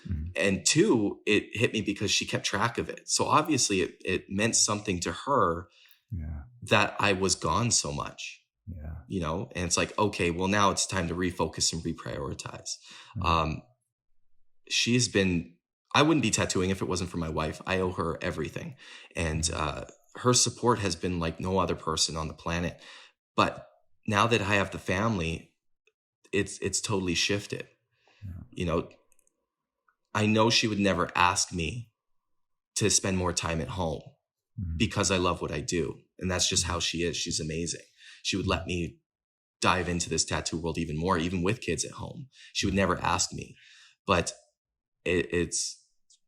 Mhm. And two, it hit me because she kept track of it. So obviously it meant something to her Yeah. that I was gone so much, Yeah. and it's like, okay, well, now it's time to refocus and reprioritize. Mhm. Um, she's been, I wouldn't be tattooing if it wasn't for my wife. I owe her everything. And Yeah. her support has been like no other person on the planet. But now that I have the family, it's totally shifted. Yeah. You know, I know she would never ask me to spend more time at home Mhm. because I love what I do. And that's just Mhm. how she is. She's amazing. She would Mhm. let me dive into this tattoo world even more, even with kids at home. She would never ask me. But it's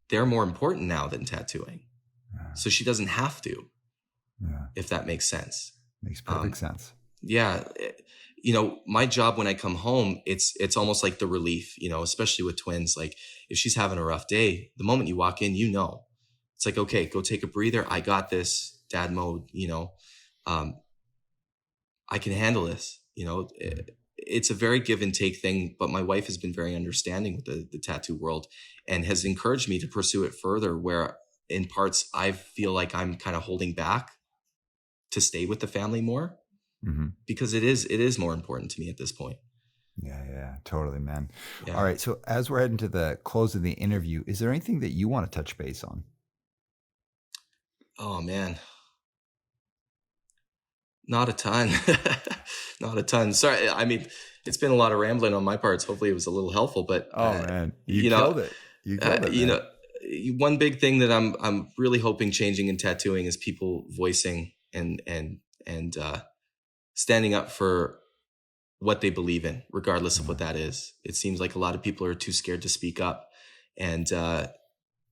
they're more important now than tattooing. Yeah. So she doesn't have to, Yeah. if that makes sense. Makes perfect Um, sense. yeah, my job when I come home, it's almost like the relief, especially with twins. Like if she's having a rough day, the moment you walk in, it's like, okay, go take a breather. I got this, dad mode. Um, I can handle this. Mhm. It's a very give and take thing, but my wife has been very understanding with the tattoo world and has encouraged me to pursue it further. Where in parts I feel like I'm kind of holding back to stay with the family more Mhm. because it is more important to me at this point. Yeah, yeah, totally, man. All Yeah. right, so as we're heading to the close of the interview, is there anything that you want to touch base on? Oh man, not a ton, not a ton. Sorry, I mean it's been a lot of rambling on my parts. Hopefully it was a little helpful, but Oh man, you you know, killed it. You uh, killed it, you man. know, one big thing that I'm really hoping changing in tattooing is people voicing and standing up for what they believe in, regardless of what Yeah. that is. It seems like a lot of people are too scared to speak up, and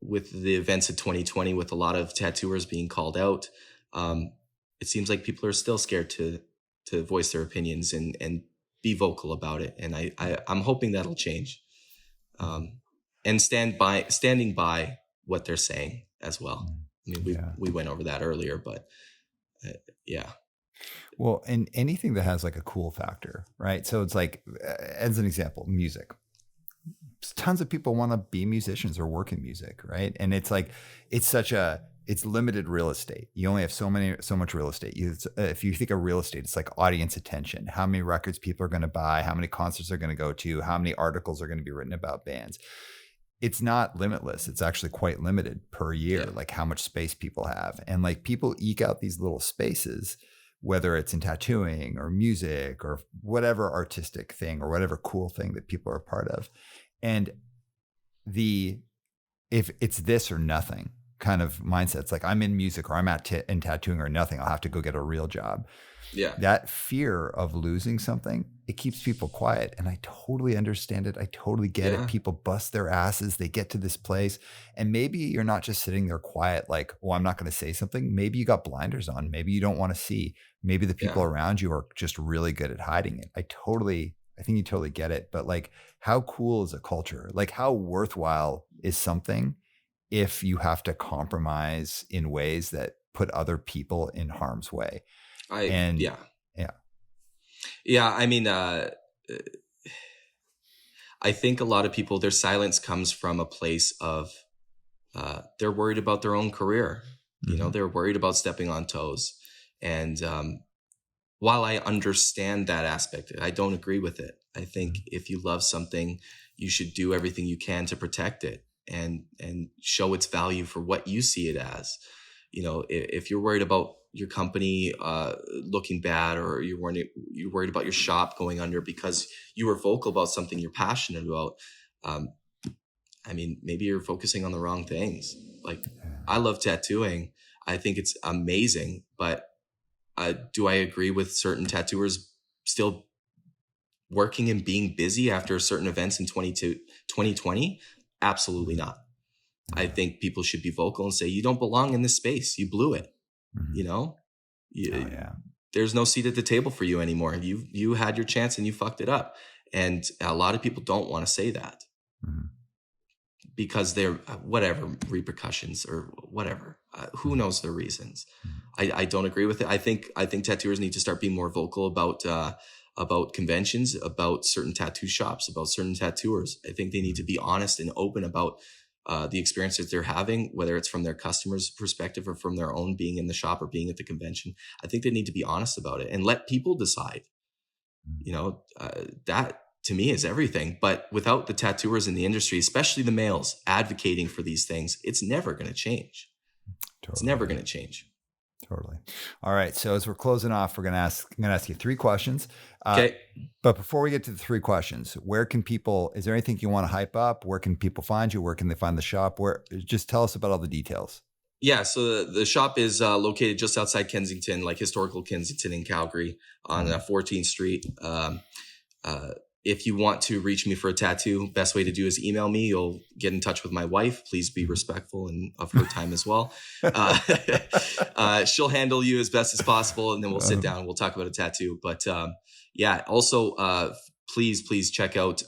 with the events of 2020, with a lot of tattooers being called out, um, it seems like people are still scared to voice their opinions and be vocal about it. And I'm hoping that'll change. Mhm. And standing by what they're saying as well. Mhm. I mean, we Yeah. we went over that earlier, but uh, yeah, Well, and anything that has like a cool factor, right? So it's like, as an example, music. Tons of people want to be musicians or work in music, right? And it's like, it's limited real estate. You only have so much real estate. If you think of real estate, it's like audience attention. How many records people are going to buy? How many concerts are going to go to? How many articles are going to be written about bands? It's not limitless. It's actually quite limited per year, yeah, like how much space people have. And like people eke out these little spaces, whether it's in tattooing or music or whatever artistic thing or whatever cool thing that people are a part of. And the if it's this or nothing kind of mindset, it's like I'm in music or I'm in tattooing or nothing, I'll have to go get a real job. yeah, That fear of losing something, it keeps people quiet. And I totally understand it. I totally get it. yeah, People bust their asses. They get to this place. And maybe you're not just sitting there quiet, like, well, I'm not going to say something. Maybe you got blinders on. Maybe you don't want to see. Maybe the people yeah. around you are just really good at hiding it. I think you totally get it. But like, how cool is a culture? Like, how worthwhile is something if you have to compromise in ways that put other people in harm's way? And Yeah, yeah. yeah. I mean, I think a lot of people, their silence comes from a place of they're worried about their own career. Mhm. They're worried about stepping on toes. And while I understand that aspect, I don't agree with it. I think Mhm. if you love something, you should do everything you can to protect it and show its value for what you see it as. If you're worried about your company looking bad, or you're worried about your shop going under because you were vocal about something you're passionate about, um, I mean, maybe you're focusing on the wrong things. Like, Yeah. I love tattooing. I think it's amazing. But do I agree with certain tattooers still working and being busy after certain events in 2020? Absolutely not. I think people should be vocal and say, you don't belong in this space. You blew it. Mhm. You know, Oh yeah. there's no seat at the table for you anymore. You had your chance and you fucked it up. And a lot of people don't want to say that Mhm. because they're whatever repercussions or whatever. Who Mhm. knows their reasons? Mhm. I don't agree with it. I think tattooers need to start being more vocal about conventions, about certain tattoo shops, about certain tattooers. I think they need to be honest and open about the experiences they're having, whether it's from their customers' perspective or from their own being in the shop or being at the convention. I think they need to be honest about it and let people decide. Mhm. You know, that to me is everything. But without the tattooers in the industry, especially the males advocating for these things, it's never going to change. It's Totally. never Yeah. going to change. Totally. All right. So as we're closing off, I'm gonna ask you 3 questions. Uh, Okay. but before we get to the 3 questions, where can people? Is there anything you want to hype up? Where can people find you? Where can they find the shop? Where? Just tell us about all the details. Yeah, so the shop is located just outside Kensington, like historical Kensington in Calgary on Mhm. 14th Street. Uh, if you want to reach me for a tattoo, best way to do is email me. You'll get in touch with my wife. Please be respectful and of her time as well. Uh, she'll handle you as best as possible, and then we'll sit down and we'll talk about a tattoo. But yeah, also please check out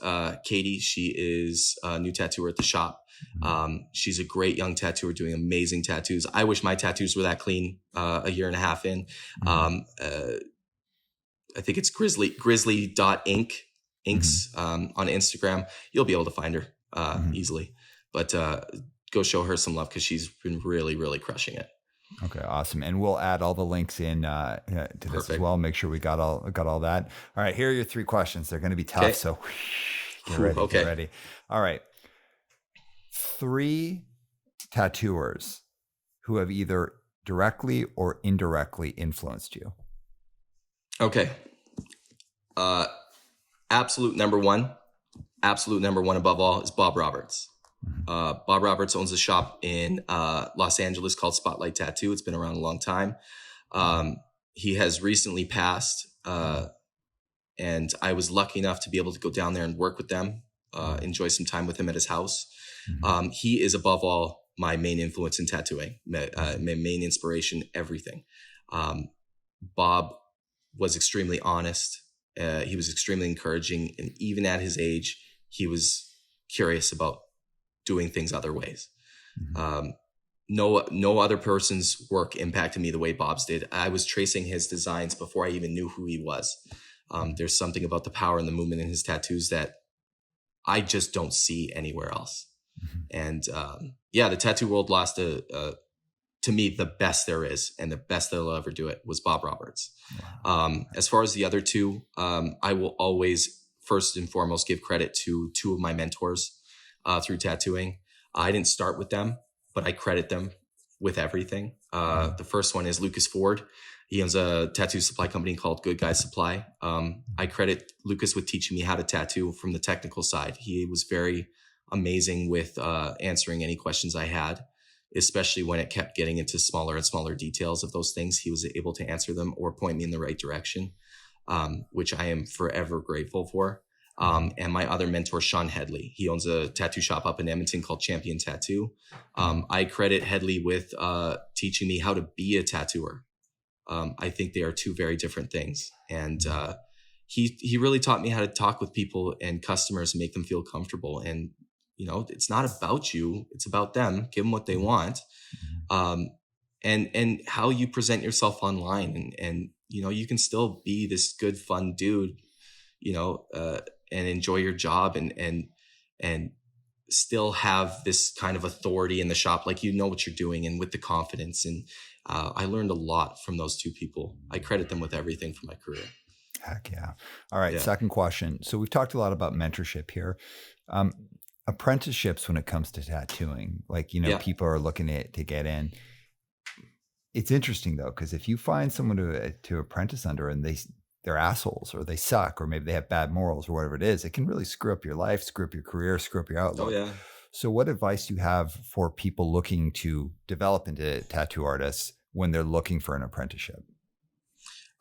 Katie. She is a new tattooer at the shop. She's a great young tattooer doing amazing tattoos. I wish my tattoos were that clean a year and a half in. I think it's grizzly.inc inks on Instagram. You'll be able to find her easily. But go show her some love because she's been really, really crushing it. Okay, awesome. And we'll add all the links in to this as Perfect. well. Make sure we got all that. All right, here are your 3 questions. They're going to be tough, Okay. so get Whew, ready. okay. Get ready. All right. 3 tattooers who have either directly or indirectly influenced you. Okay. Absolute number one above all is Bob Roberts. Bob Roberts owns a shop in Los Angeles called Spotlight Tattoo. It's been around a long time. He has recently passed, and I was lucky enough to be able to go down there and work with them, enjoy some time with him at his house. He is above all my main influence in tattooing, my main inspiration, everything. Bob was extremely honest. He was extremely encouraging. And even at his age, he was curious about doing things other ways. No other person's work impacted me the way Bob's did. I was tracing his designs before I even knew who he was. There's something about the power and the movement in his tattoos that I just don't see anywhere else. And yeah, the tattoo world lost to me, the best there is and the best that'll ever do it was Bob Roberts. As far as the other two, I will always first and foremost give credit to 2 of my mentors through tattooing. I didn't start with them, but I credit them with everything. The first one is Lucas Ford. He owns a tattoo supply company called Good Guys Supply. I credit Lucas with teaching me how to tattoo from the technical side. He was very amazing with answering any questions I had, especially when it kept getting into smaller and smaller details of those things. He was able to answer them or point me in the right direction, which I am forever grateful for. And my other mentor, Sean Headley, he owns a tattoo shop up in Edmonton called Champion Tattoo. I credit Headley with teaching me how to be a tattooer. I think they are 2 very different things. And he really taught me how to talk with people and customers and make them feel comfortable. And it's not about you, it's about them. Give them what they want. And how you present yourself online, and you can still be this good, fun dude, and enjoy your job and still have this kind of authority in the shop, like what you're doing, and with the confidence. And I learned a lot from those 2 people. I credit them with everything for my career. Heck yeah. All right. Yeah. Second question. So we've talked a lot about mentorship here. Apprenticeships when it comes to tattooing, like, Yeah. people are looking to get in. It's interesting though, because if you find someone to apprentice under and they're assholes or they suck, or maybe they have bad morals or whatever it is, it can really screw up your life, screw up your career, screw up your outlook. Oh yeah. So what advice do you have for people looking to develop into tattoo artists when they're looking for an apprenticeship?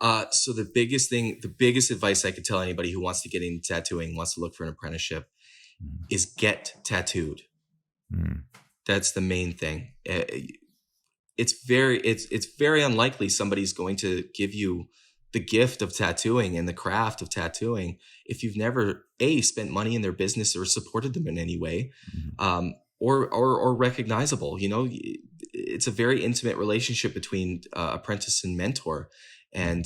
So the biggest advice I could tell anybody who wants to get into tattooing, wants to look for an apprenticeship, Mm. is get tattooed. Mm. That's the main thing. It's very unlikely somebody's going to give you the gift of tattooing and the craft of tattooing if you've never spent money in their business or supported them in any way, Mm. or recognizable. It's a very intimate relationship between apprentice and mentor, and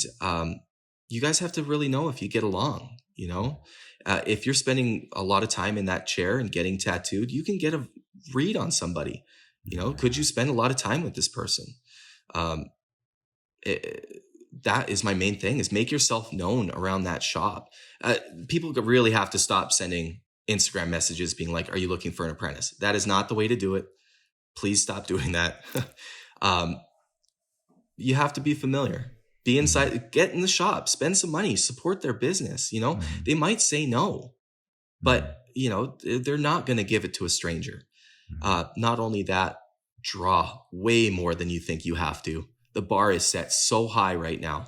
you guys have to really know if you get along. If you're spending a lot of time in that chair and getting tattooed, you can get a read on somebody. Could you spend a lot of time with this person? Um, that is my main thing, is make yourself known around that shop. People really have to stop sending Instagram messages being like, are you looking for an apprentice? That is not the way to do it. Please stop doing that. um, you have to be familiar. Be inside, get in the shop, spend some money, support their business. Mm. They might say no, but they're not going to give it to a stranger. Mm. Not only that, draw way more than you think you have to. The bar is set so high right now.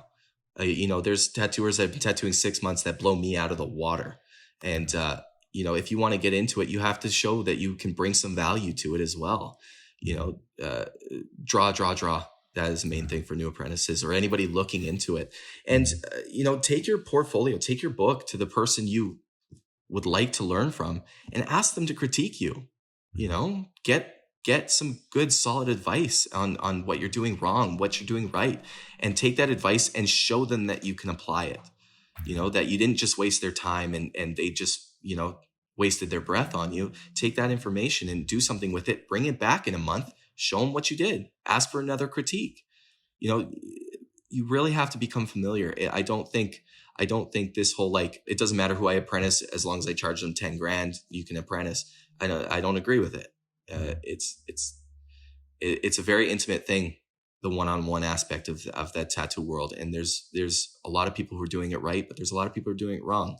There's tattooers that have been tattooing 6 months that blow me out of the water. And, if you want to get into it, you have to show that you can bring some value to it as well. Draw. That is the main thing for new apprentices or anybody looking into it. And, take your portfolio, take your book to the person you would like to learn from and ask them to critique you. Get some good solid advice on what you're doing wrong, what you're doing right, and take that advice and show them that you can apply it. That you didn't just waste their time and they just, wasted their breath on you. Take that information and do something with it. Bring it back in a month. Show them what you did. Ask for another critique. You really have to become familiar. I don't think this whole, it doesn't matter who I apprentice as long as I charge them 10 grand, you can apprentice. I don't agree with it. It's a very intimate thing, the one-on-one aspect of that tattoo world. And there's a lot of people who are doing it right, but there's a lot of people who are doing it wrong.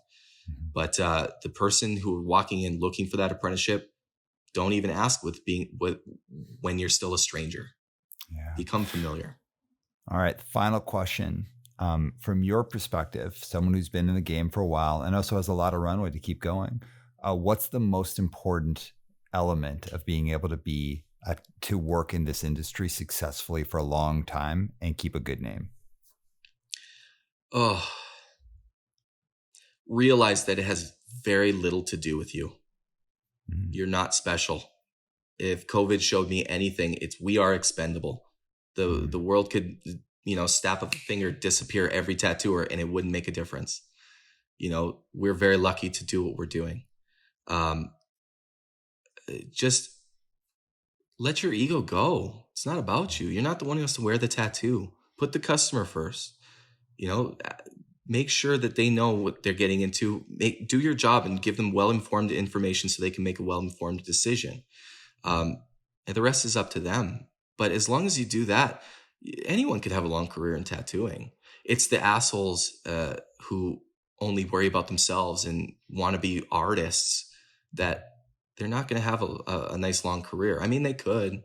But the person who are walking in looking for that apprenticeship, don't even ask when you're still a stranger. Yeah. Become familiar. All right. Final question. From your perspective, someone who's been in the game for a while and also has a lot of runway to keep going, what's the most important element of being able to work in this industry successfully for a long time and keep a good name? Oh, realize that it has very little to do with you. Mm-hmm. You're not special. If COVID showed me anything, we are expendable. The world could, snap of a finger, disappear every tattooer, and it wouldn't make a difference. We're very lucky to do what we're doing. Just let your ego go. It's not about you. You're not the one who has to wear the tattoo. Put the customer first. Make sure that they know what they're getting into. Do your job and give them well-informed information so they can make a well-informed decision. And the rest is up to them. But as long as you do that, anyone could have a long career in tattooing. It's the assholes who only worry about themselves and want to be artists that they're not going to have a nice long career. I mean, they could,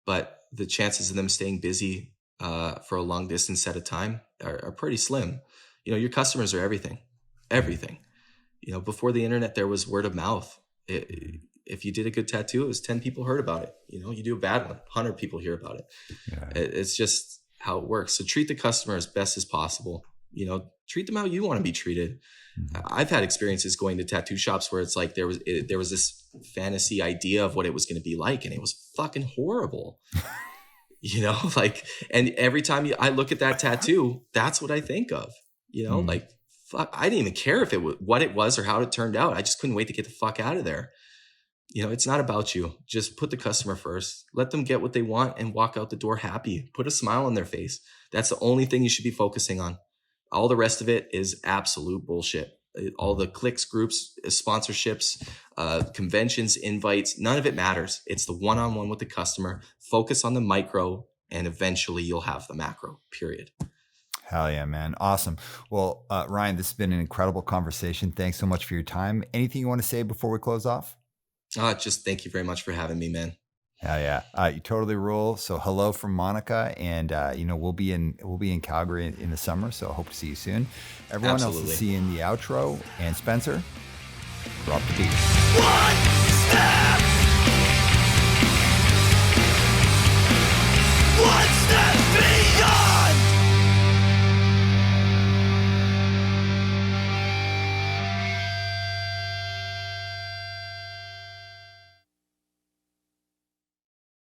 but the chances of them staying busy for a long distance at a time are pretty slim. Your customers are everything. Before the internet, there was word of mouth. If you did a good tattoo, it was 10 people heard about it. You do a bad one, 100 people hear about it. Yeah. It's just how it works. So treat the customer as best as possible. Treat them how you want to be treated. Mm-hmm. I've had experiences going to tattoo shops where it's like there was this fantasy idea of what it was going to be like, and it was fucking horrible. And every time I look at that tattoo, that's what I think of. Fuck, I didn't even care if what it was or how it turned out. I just couldn't wait to get the fuck out of there. It's not about you. Just put the customer first. Let them get what they want and walk out the door happy. Put a smile on their face. That's the only thing you should be focusing on. All the rest of it is absolute bullshit. All the clicks, groups, sponsorships, conventions, invites, none of it matters. It's the one-on-one with the customer. Focus on the micro, and eventually you'll have the macro, period. Hell yeah, man. Awesome. Well, Ryan, this has been an incredible conversation. Thanks so much for your time. Anything you want to say before we close off? Just thank you very much for having me, man. Yeah, yeah. You totally rule. So hello from Monica, and we'll be in Calgary in the summer. So I hope to see you soon. Everyone else is Absolutely. seeing the outro, and Spencer, drop the beat. One step